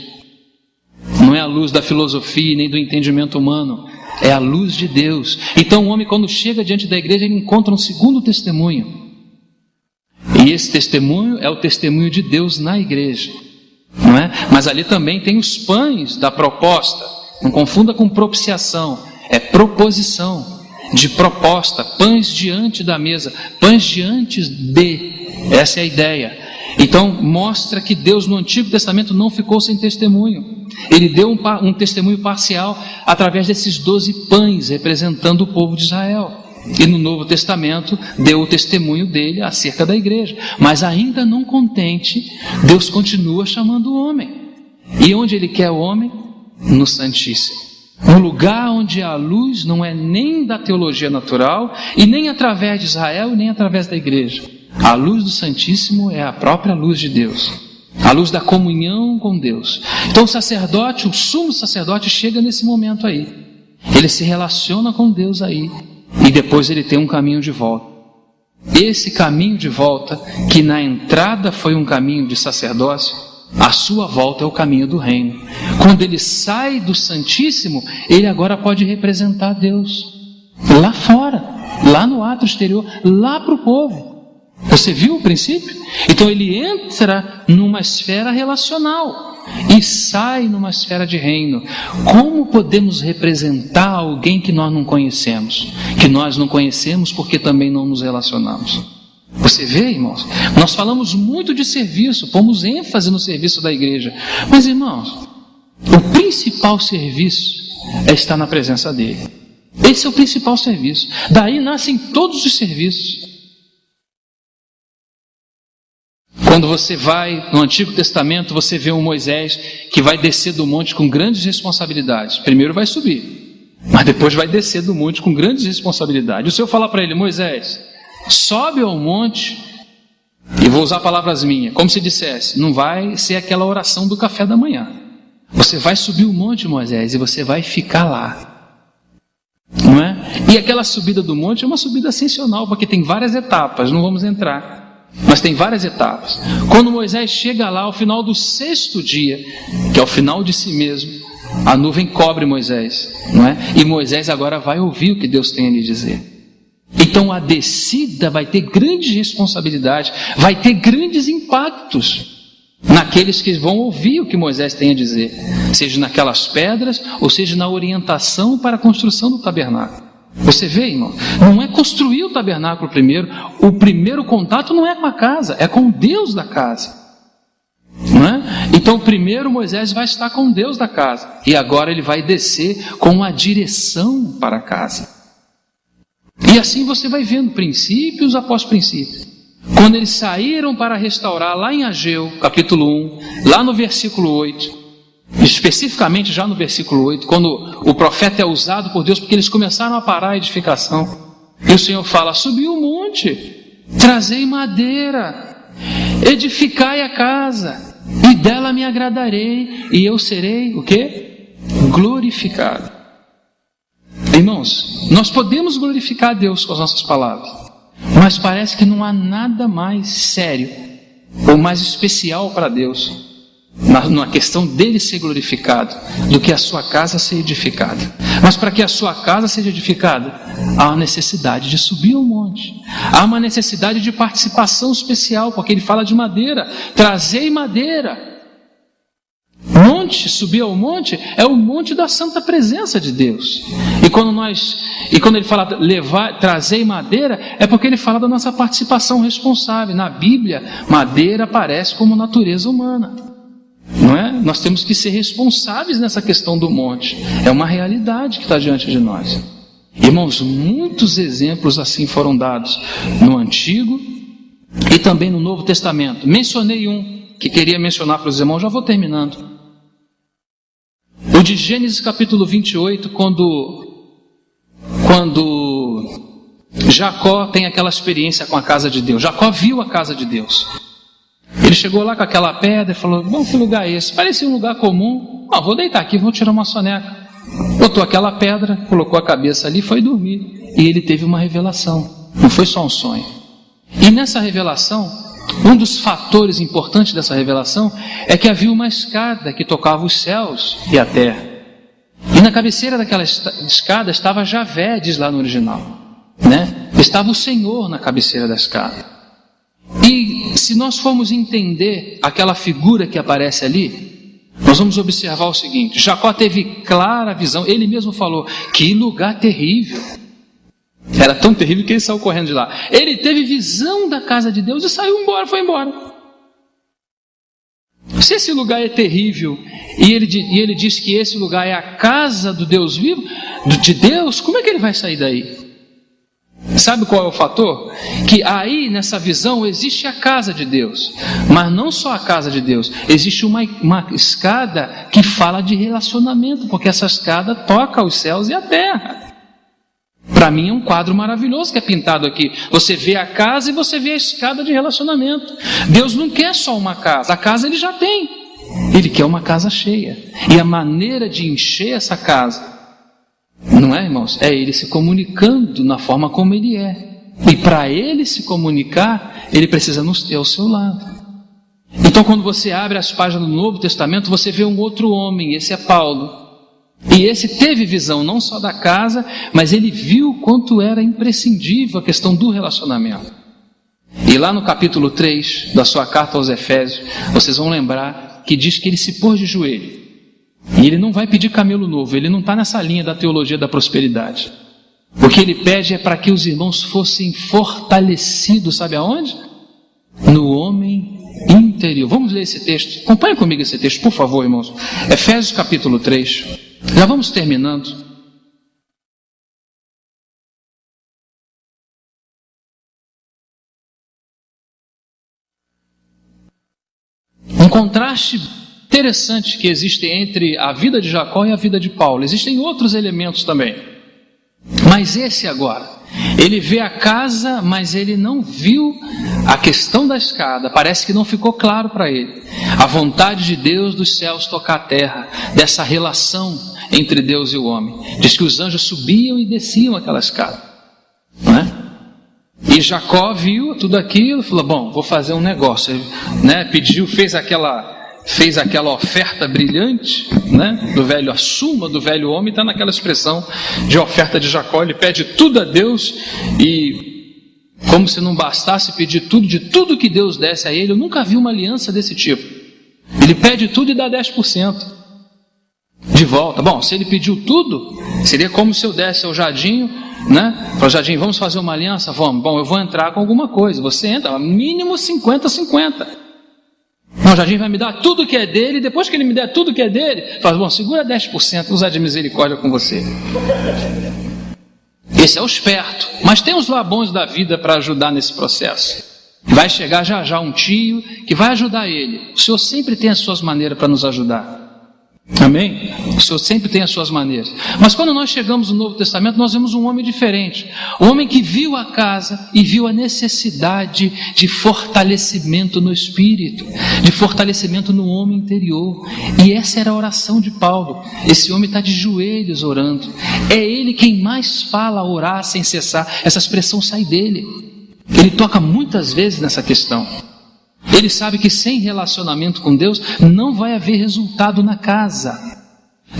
Não é a luz da filosofia nem do entendimento humano, é a luz de Deus. Então o homem, quando chega diante da igreja, ele encontra um segundo testemunho, e esse testemunho é o testemunho de Deus na igreja, não é? Mas ali também tem os pães da proposta. Não confunda com propiciação, é proposição de proposta, pães diante da mesa, pães diante de, essa é a ideia. Então mostra que Deus no Antigo Testamento não ficou sem testemunho. Ele deu um testemunho parcial através desses 12 pães representando o povo de Israel. E no Novo Testamento deu o testemunho dele acerca da igreja. Mas ainda não contente, Deus continua chamando o homem. E onde ele quer o homem? No Santíssimo. Um lugar onde a luz não é nem da teologia natural, e nem através de Israel, e nem através da igreja. A luz do Santíssimo é a própria luz de Deus, a luz da comunhão com Deus. Então o sacerdote, o sumo sacerdote, chega nesse momento aí. Ele se relaciona com Deus aí. E depois ele tem um caminho de volta. Esse caminho de volta, que na entrada foi um caminho de sacerdócio, a sua volta é o caminho do reino. Quando ele sai do Santíssimo, ele agora pode representar Deus lá fora, lá no átrio exterior, lá para o povo. Você viu o princípio? Então ele entra numa esfera relacional. e sai numa esfera de reino. Como podemos representar alguém que nós não conhecemos? Que nós não conhecemos porque também não nos relacionamos. Você vê, irmãos? Nós falamos muito de serviço, pomos ênfase no serviço da igreja. Mas, irmãos, o principal serviço é estar na presença dele. Esse é o principal serviço. Daí nascem todos os serviços. Quando você vai no Antigo Testamento, você vê um Moisés que vai descer do monte com grandes responsabilidades. Primeiro vai subir, mas depois vai descer do monte com grandes responsabilidades. O Senhor fala para ele: Moisés, sobe ao monte, e vou usar palavras minhas, como se dissesse, não vai ser aquela oração do café da manhã. Você vai subir o monte, Moisés, e você vai ficar lá. Não é? E aquela subida do monte é uma subida ascensional, porque tem várias etapas, não vamos entrar. Mas tem várias etapas. Quando Moisés chega lá, ao final do 6º dia, que é o final de si mesmo, a nuvem cobre Moisés, não é? E Moisés agora vai ouvir o que Deus tem a lhe dizer. Então a descida vai ter grandes responsabilidades, vai ter grandes impactos naqueles que vão ouvir o que Moisés tem a dizer, seja naquelas pedras, ou seja na orientação para a construção do tabernáculo. Você vê, irmão, não é construir o tabernáculo primeiro, o primeiro contato não é com a casa, é com o Deus da casa, não é? Então primeiro Moisés vai estar com o Deus da casa, e agora ele vai descer com a direção para a casa. E assim você vai vendo princípios após princípios. Quando eles saíram para restaurar, lá em Ageu, capítulo 1, lá no versículo 8, especificamente já no versículo 8, quando o profeta é usado por Deus, porque eles começaram a parar a edificação, e o Senhor fala: subi o monte, trazei madeira, edificai a casa, e dela me agradarei, e eu serei o quê? Glorificado. Irmãos, nós podemos glorificar a Deus com as nossas palavras, mas parece que não há nada mais sério ou mais especial para Deus na questão dele ser glorificado do que a sua casa ser edificada. Mas para que a sua casa seja edificada, há uma necessidade de subir ao monte, há uma necessidade de participação especial, porque ele fala de madeira, trazei madeira. Monte, subir ao monte, é o monte da santa presença de Deus. E quando ele fala levar, trazer madeira, é porque ele fala da nossa participação responsável. Na Bíblia, madeira aparece como natureza humana, não é? Nós temos que ser responsáveis nessa questão do monte. É uma realidade que está diante de nós. Irmãos, muitos exemplos assim foram dados no Antigo e também no Novo Testamento. Mencionei um que queria mencionar para os irmãos, já vou terminando. O de Gênesis capítulo 28, quando Jacó tem aquela experiência com a casa de Deus. Jacó viu a casa de Deus. Ele chegou lá com aquela pedra e falou: bom, que lugar é esse? Parecia um lugar comum. Vou deitar aqui, vou tirar uma soneca. Botou aquela pedra, colocou a cabeça ali e foi dormir. E ele teve uma revelação, não foi só um sonho. E nessa revelação, um dos fatores importantes dessa revelação é que havia uma escada que tocava os céus e a terra. E na cabeceira daquela escada estava Javé, diz lá no original, né? Estava o Senhor na cabeceira da escada. E se nós formos entender aquela figura que aparece ali, nós vamos observar o seguinte: Jacó teve clara visão, ele mesmo falou: que lugar terrível. Era tão terrível que ele saiu correndo de lá. Ele teve visão da casa de Deus e saiu embora, foi embora. Se esse lugar é terrível e ele diz que esse lugar é a casa do Deus vivo, de Deus, como é que ele vai sair daí? Sabe qual é o fator? Que aí nessa visão existe a casa de Deus, mas não só a casa de Deus, existe uma escada que fala de relacionamento, porque essa escada toca os céus e a terra. Para mim é um quadro maravilhoso que é pintado aqui. Você vê a casa e você vê a escada de relacionamento. Deus não quer só uma casa, a casa ele já tem. Ele quer uma casa cheia. E a maneira de encher essa casa, não é, irmãos? É ele se comunicando na forma como ele é. E para ele se comunicar, ele precisa nos ter ao seu lado. Então quando você abre as páginas do Novo Testamento, você vê um outro homem, esse é Paulo. E esse teve visão não só da casa, mas ele viu quanto era imprescindível a questão do relacionamento. E lá no capítulo 3 da sua carta aos Efésios, vocês vão lembrar que diz que ele se pôs de joelho. E ele não vai pedir camelo novo, ele não está nessa linha da teologia da prosperidade. O que ele pede é para que os irmãos fossem fortalecidos, sabe aonde? No homem interior. Vamos ler esse texto. Acompanhe comigo esse texto, por favor, irmãos. Efésios capítulo 3. Já vamos terminando. Um contraste interessante que existe entre a vida de Jacó e a vida de Paulo. Existem outros elementos também. Mas esse agora, ele vê a casa, mas ele não viu a questão da escada. Parece que não ficou claro para ele. A vontade de Deus dos céus tocar a terra, dessa relação entre Deus e o homem. Diz que os anjos subiam e desciam aquela escada, não é? E Jacó viu tudo aquilo, falou, bom, vou fazer um negócio, né? Pediu, fez aquela oferta brilhante, né? Do velho, a suma do velho homem está naquela expressão de oferta de Jacó. Ele pede tudo a Deus e, como se não bastasse pedir tudo, de tudo que Deus desse a ele, eu nunca vi uma aliança desse tipo. Ele pede tudo e dá 10% de volta. Bom, se ele pediu tudo, seria como se eu desse ao Jadinho, né? Falou, Jadinho, vamos fazer uma aliança? Vamos. Bom, eu vou entrar com alguma coisa. Você entra, mínimo 50-50. Não, o Jardim vai me dar tudo que é dele, e depois que ele me der tudo que é dele, fala, bom, segura 10%, usar de misericórdia com você. Esse é o esperto, mas tem os labões da vida para ajudar nesse processo. Vai chegar já já um tio que vai ajudar ele. O Senhor sempre tem as suas maneiras para nos ajudar. Amém? O Senhor sempre tem as suas maneiras. Mas quando nós chegamos no Novo Testamento, nós vemos um homem diferente. Um homem que viu a casa e viu a necessidade de fortalecimento no espírito, de fortalecimento no homem interior. E essa era a oração de Paulo. Esse homem está de joelhos orando. É ele quem mais fala orar sem cessar. Essa expressão sai dele. Ele toca muitas vezes nessa questão. Ele sabe que sem relacionamento com Deus não vai haver resultado na casa.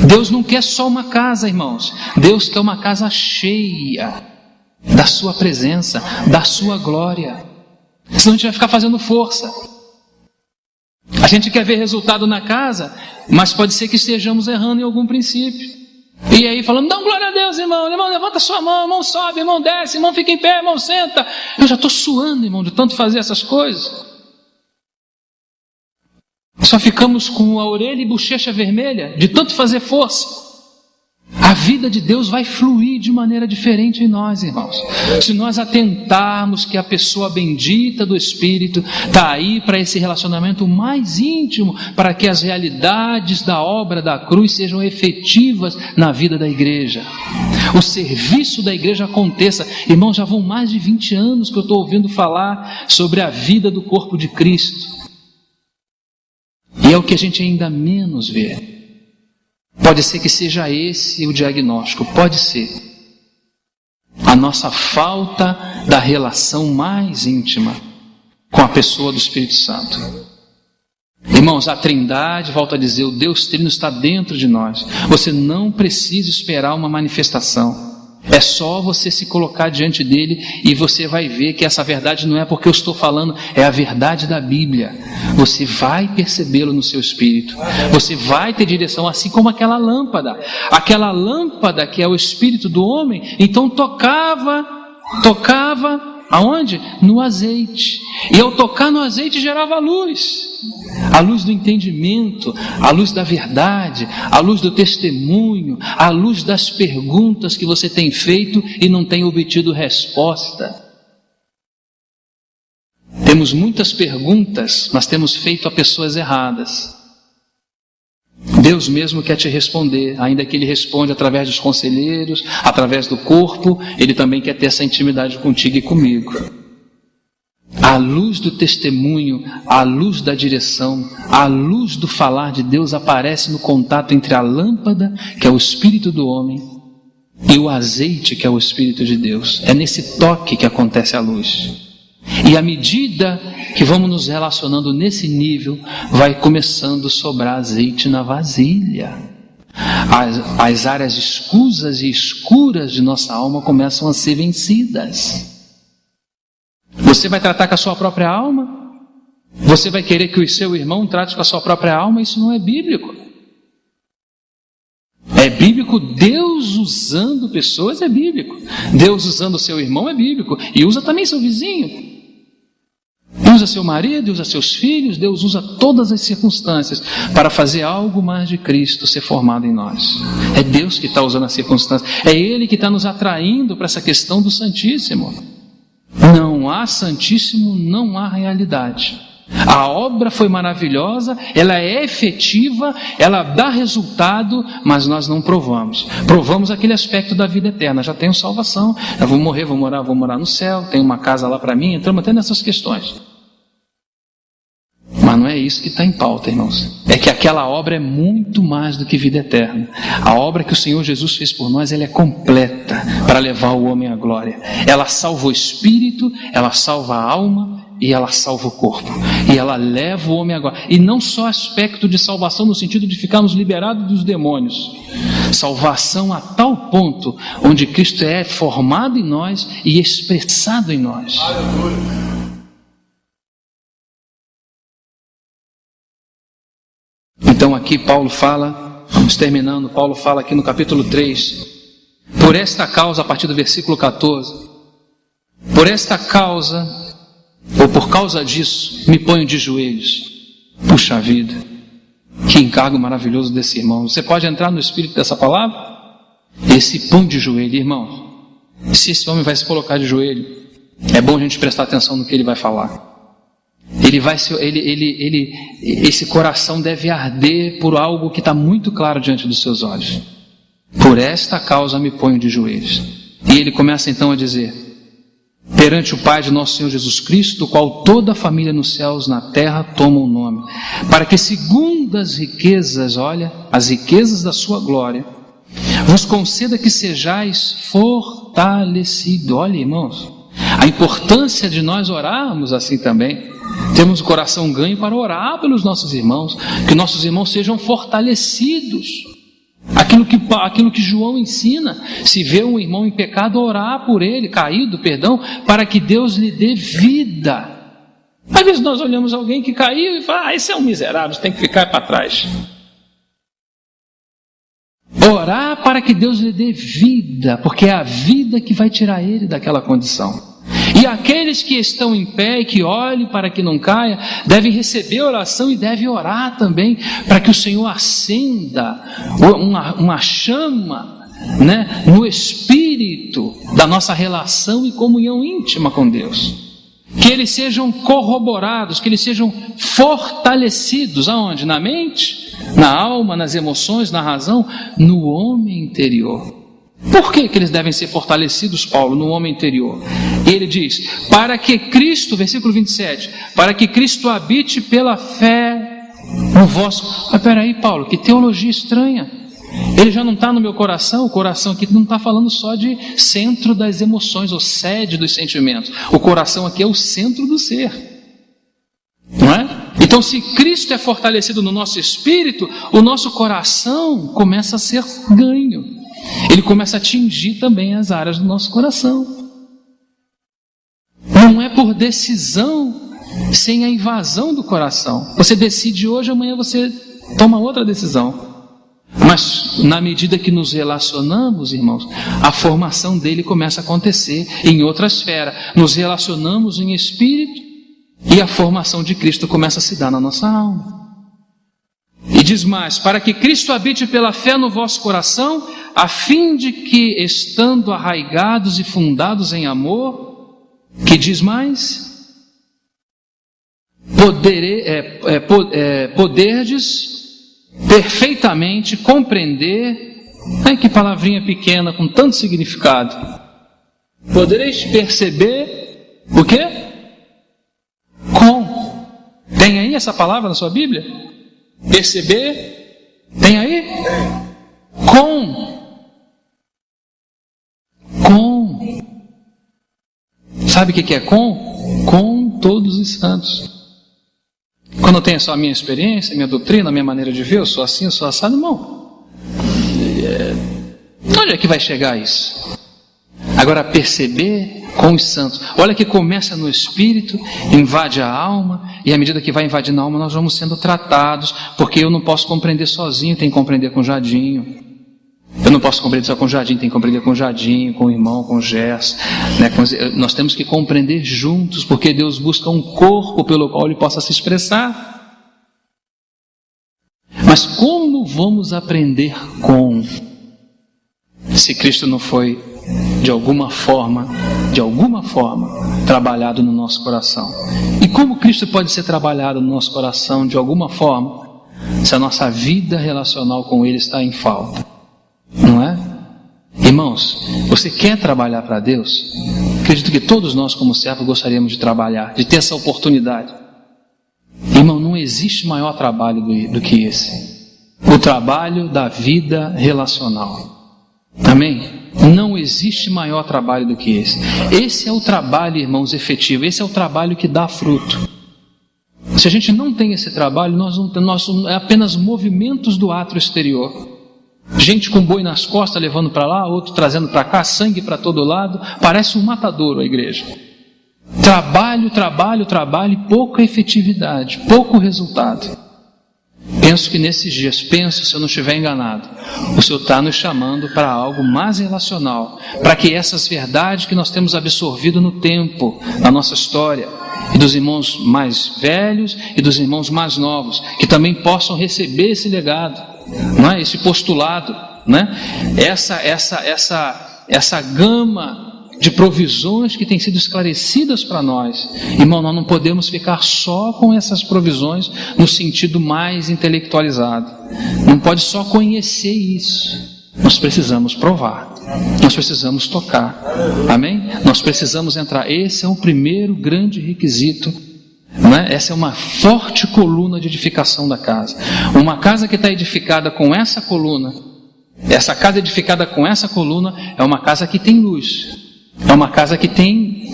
Deus não quer só uma casa, irmãos. Deus quer uma casa cheia da sua presença, da sua glória. Senão a gente vai ficar fazendo força. A gente quer ver resultado na casa, mas pode ser que estejamos errando em algum princípio. E aí falando, dá glória a Deus, irmão. Irmão, levanta sua mão, irmão sobe, irmão desce, irmão fica em pé, irmão senta. Eu já estou suando, irmão, de tanto fazer essas coisas. Só ficamos com a orelha e bochecha vermelha de tanto fazer força. A vida de Deus vai fluir de maneira diferente em nós, irmãos. Se nós atentarmos que a pessoa bendita do Espírito está aí para esse relacionamento mais íntimo, para que as realidades da obra da cruz sejam efetivas na vida da igreja. O serviço da igreja aconteça. Irmãos, já vão mais de 20 anos que eu estou ouvindo falar sobre a vida do corpo de Cristo. E é o que a gente ainda menos vê. Pode ser que seja esse o diagnóstico, pode ser. A nossa falta da relação mais íntima com a pessoa do Espírito Santo. Irmãos, a Trindade, volto a dizer, o Deus Trino está dentro de nós. Você não precisa esperar uma manifestação. É só você se colocar diante dele e você vai ver que essa verdade não é porque eu estou falando, é a verdade da Bíblia. Você vai percebê-lo no seu espírito. Você vai ter direção, assim como aquela lâmpada. Aquela lâmpada que é o espírito do homem, então tocava, aonde? No azeite. E ao tocar no azeite gerava luz. A luz do entendimento, a luz da verdade, a luz do testemunho, a luz das perguntas que você tem feito e não tem obtido resposta. Temos muitas perguntas, mas temos feito a pessoas erradas. Deus mesmo quer te responder, ainda que Ele responde através dos conselheiros, através do corpo, Ele também quer ter essa intimidade contigo e comigo. A luz do testemunho, a luz da direção, a luz do falar de Deus aparece no contato entre a lâmpada, que é o Espírito do homem, e o azeite, que é o Espírito de Deus. É nesse toque que acontece a luz. E à medida que vamos nos relacionando nesse nível, vai começando a sobrar azeite na vasilha. As áreas escusas e escuras de nossa alma começam a ser vencidas. Você vai tratar com a sua própria alma? Você vai querer que o seu irmão trate com a sua própria alma? Isso não é bíblico. É bíblico. Deus usando pessoas é bíblico. Deus usando o seu irmão é bíblico. E usa também seu vizinho. Usa seu marido, usa seus filhos. Deus usa todas as circunstâncias para fazer algo mais de Cristo ser formado em nós. É Deus que está usando as circunstâncias. É Ele que está nos atraindo para essa questão do Santíssimo. Não há Santíssimo, não há realidade. A obra foi maravilhosa, ela é efetiva, ela dá resultado, mas nós não provamos. Provamos aquele aspecto da vida eterna. Já tenho salvação, eu vou morrer, vou morar no céu, tenho uma casa lá para mim, entramos até nessas questões. Mas não é isso que está em pauta, irmãos. É que aquela obra é muito mais do que vida eterna. A obra que o Senhor Jesus fez por nós, ela é completa para levar o homem à glória. Ela salva o espírito, ela salva a alma e ela salva o corpo. E ela leva o homem à glória. E não só aspecto de salvação no sentido de ficarmos liberados dos demônios. Salvação a tal ponto onde Cristo é formado em nós e expressado em nós. Então aqui Paulo fala, vamos terminando, Paulo fala aqui no capítulo 3, por esta causa, a partir do versículo 14, por esta causa, ou por causa disso, me ponho de joelhos. Puxa vida, que encargo maravilhoso desse irmão. Você pode entrar no espírito dessa palavra? Esse põe de joelho, irmão. Se esse homem vai se colocar de joelho, é bom a gente prestar atenção no que ele vai falar. Esse coração deve arder por algo que está muito claro diante dos seus olhos. Por esta causa me ponho de joelhos. E ele começa então a dizer: perante o Pai de nosso Senhor Jesus Cristo, do qual toda a família nos céus, na terra, toma o nome, para que segundo as riquezas, olha, as riquezas da sua glória, vos conceda que sejais fortalecidos. Olha, irmãos, a importância de nós orarmos assim também. Temos o coração ganho para orar pelos nossos irmãos, que nossos irmãos sejam fortalecidos. Aquilo que João ensina, se vê um irmão em pecado, orar por ele, caído, perdão, para que Deus lhe dê vida. Às vezes nós olhamos alguém que caiu e falamos: esse é um miserável, tem que ficar para trás. Orar para que Deus lhe dê vida, porque é a vida que vai tirar ele daquela condição. E aqueles que estão em pé e que olhem para que não caia, devem receber oração e devem orar também, para que o Senhor acenda uma chama, né, no espírito da nossa relação e comunhão íntima com Deus. Que eles sejam corroborados, que eles sejam fortalecidos. Aonde? Na mente, na alma, nas emoções, na razão, no homem interior. Por que eles devem ser fortalecidos, Paulo, no homem interior? Ele diz: para que Cristo, versículo 27, para que Cristo habite pela fé no vosso... Mas peraí, Paulo, que teologia estranha. Ele já não está no meu coração. O coração aqui não está falando só de centro das emoções ou sede dos sentimentos. O coração aqui é o centro do ser, não é? Então, se Cristo é fortalecido no nosso espírito, o nosso coração começa a ser ganho. Ele começa a atingir também as áreas do nosso coração. Não é por decisão, sem a invasão do coração. Você decide hoje, amanhã você toma outra decisão. Mas na medida que nos relacionamos, irmãos, a formação dele começa a acontecer em outra esfera. Nos relacionamos em espírito e a formação de Cristo começa a se dar na nossa alma. E diz mais: para que Cristo habite pela fé no vosso coração, a fim de que, estando arraigados e fundados em amor, que diz mais? Poderdes perfeitamente compreender. Ai, que palavrinha pequena com tanto significado. Podereis perceber o quê? Com. Tem aí essa palavra na sua Bíblia? Perceber? Tem aí? Com. Sabe o que é com? Com todos os santos. Quando eu tenho só a minha experiência, minha doutrina, a minha maneira de ver, eu sou assim, eu sou assado, irmão. Onde é que vai chegar isso? Agora, perceber com os santos. Olha que começa no espírito, invade a alma, e à medida que vai invadindo a alma, nós vamos sendo tratados, porque eu não posso compreender sozinho, tenho que compreender com o Jadinho. Eu não posso compreender só com o Jardim, tem que compreender com o Jadinho, com o irmão, com o Gerson, né? Nós temos que compreender juntos, porque Deus busca um corpo pelo qual Ele possa se expressar. Mas como vamos aprender se Cristo não foi de alguma forma, trabalhado no nosso coração? E como Cristo pode ser trabalhado no nosso coração de alguma forma, se a nossa vida relacional com Ele está em falta? Não é? Irmãos, você quer trabalhar para Deus? Acredito que todos nós como servos gostaríamos de trabalhar, de ter essa oportunidade. Irmão, não existe maior trabalho do que esse. O trabalho da vida relacional. Amém? Não existe maior trabalho do que esse. Esse é o trabalho, irmãos, efetivo. Esse é o trabalho que dá fruto. Se a gente não tem esse trabalho, nós é apenas movimentos do átrio exterior. Gente com boi nas costas levando para lá, outro trazendo para cá, sangue para todo lado. Parece um matadouro a igreja. Trabalho e pouca efetividade, pouco resultado. Penso que nesses dias, se eu não estiver enganado, o Senhor está nos chamando para algo mais relacional, para que essas verdades que nós temos absorvido no tempo, na nossa história, e dos irmãos mais velhos e dos irmãos mais novos, que também possam receber esse legado, não é? Esse postulado, né? Essa gama de provisões que têm sido esclarecidas para nós. Irmão, nós não podemos ficar só com essas provisões no sentido mais intelectualizado. Não pode só conhecer isso. Nós precisamos provar. Nós precisamos tocar. Amém? Nós precisamos entrar. Esse é o primeiro grande requisito. Não é? Essa é uma forte coluna de edificação da casa. Uma casa que está edificada com essa coluna, essa casa edificada com essa coluna é uma casa que tem luz. É uma casa que tem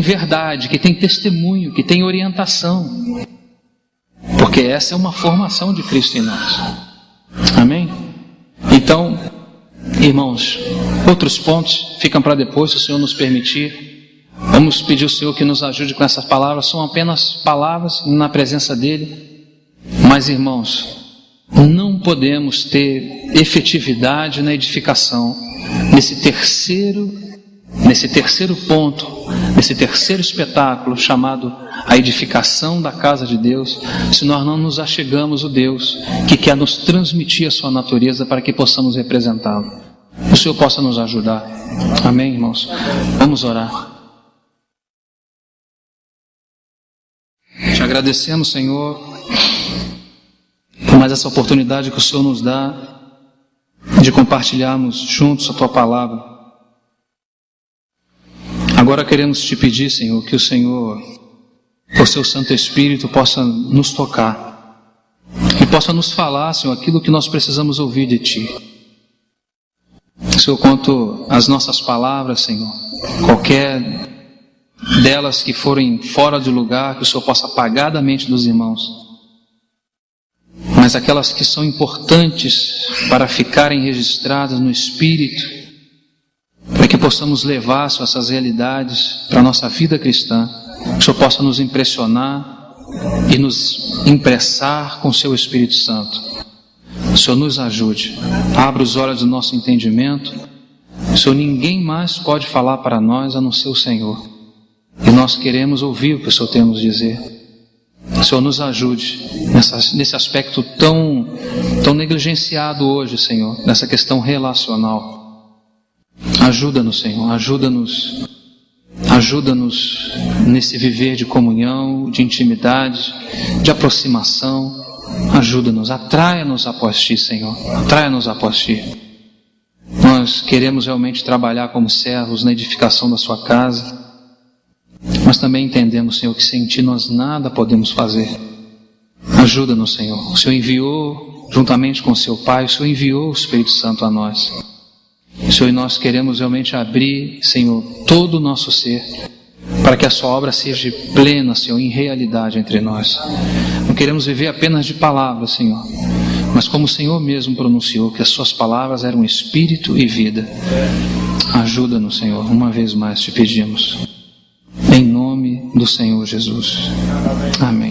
verdade, que tem testemunho, que tem orientação. Porque essa é uma formação de Cristo em nós. Amém? Então, irmãos, outros pontos ficam para depois, se o Senhor nos permitir. Vamos pedir ao Senhor que nos ajude com essas palavras. São apenas palavras na presença dEle. Mas, irmãos, não podemos ter efetividade na edificação nesse terceiro ponto, nesse terceiro espetáculo chamado a edificação da casa de Deus, se nós não nos achegamos o Deus que quer nos transmitir a sua natureza para que possamos representá-lo. O Senhor possa nos ajudar. Amém, irmãos? Vamos orar. Te agradecemos, Senhor, por mais essa oportunidade que o Senhor nos dá de compartilharmos juntos a Tua palavra. Agora queremos te pedir, Senhor, que o Senhor, por seu Santo Espírito, possa nos tocar e possa nos falar, Senhor, aquilo que nós precisamos ouvir de Ti. Senhor, quanto às nossas palavras, Senhor, qualquer delas que forem fora de lugar, que o Senhor possa apagar da mente dos irmãos. Mas aquelas que são importantes para ficarem registradas no Espírito, para que possamos levar essas realidades para a nossa vida cristã, que o Senhor possa nos impressionar e nos impressar com o Seu Espírito Santo. O Senhor nos ajude, abra os olhos do nosso entendimento. O Senhor, ninguém mais pode falar para nós a não ser o Senhor, e nós queremos ouvir o que o Senhor tem a nos dizer. O Senhor nos ajude nesse aspecto tão negligenciado hoje, Senhor, nessa questão relacional. Ajuda-nos, Senhor, ajuda-nos nesse viver de comunhão, de intimidade, de aproximação. Ajuda-nos, atraia-nos após Ti, Senhor, atraia-nos após Ti. Nós queremos realmente trabalhar como servos na edificação da Sua casa, mas também entendemos, Senhor, que sem Ti nós nada podemos fazer. Ajuda-nos, Senhor. O Senhor enviou, juntamente com o Seu Pai, o Senhor enviou o Espírito Santo a nós. Senhor, e nós queremos realmente abrir, Senhor, todo o nosso ser, para que a Sua obra seja plena, Senhor, em realidade entre nós. Não queremos viver apenas de palavras, Senhor, mas como o Senhor mesmo pronunciou, que as Suas palavras eram espírito e vida. Ajuda-nos, Senhor, uma vez mais te pedimos. Em nome do Senhor Jesus. Amém.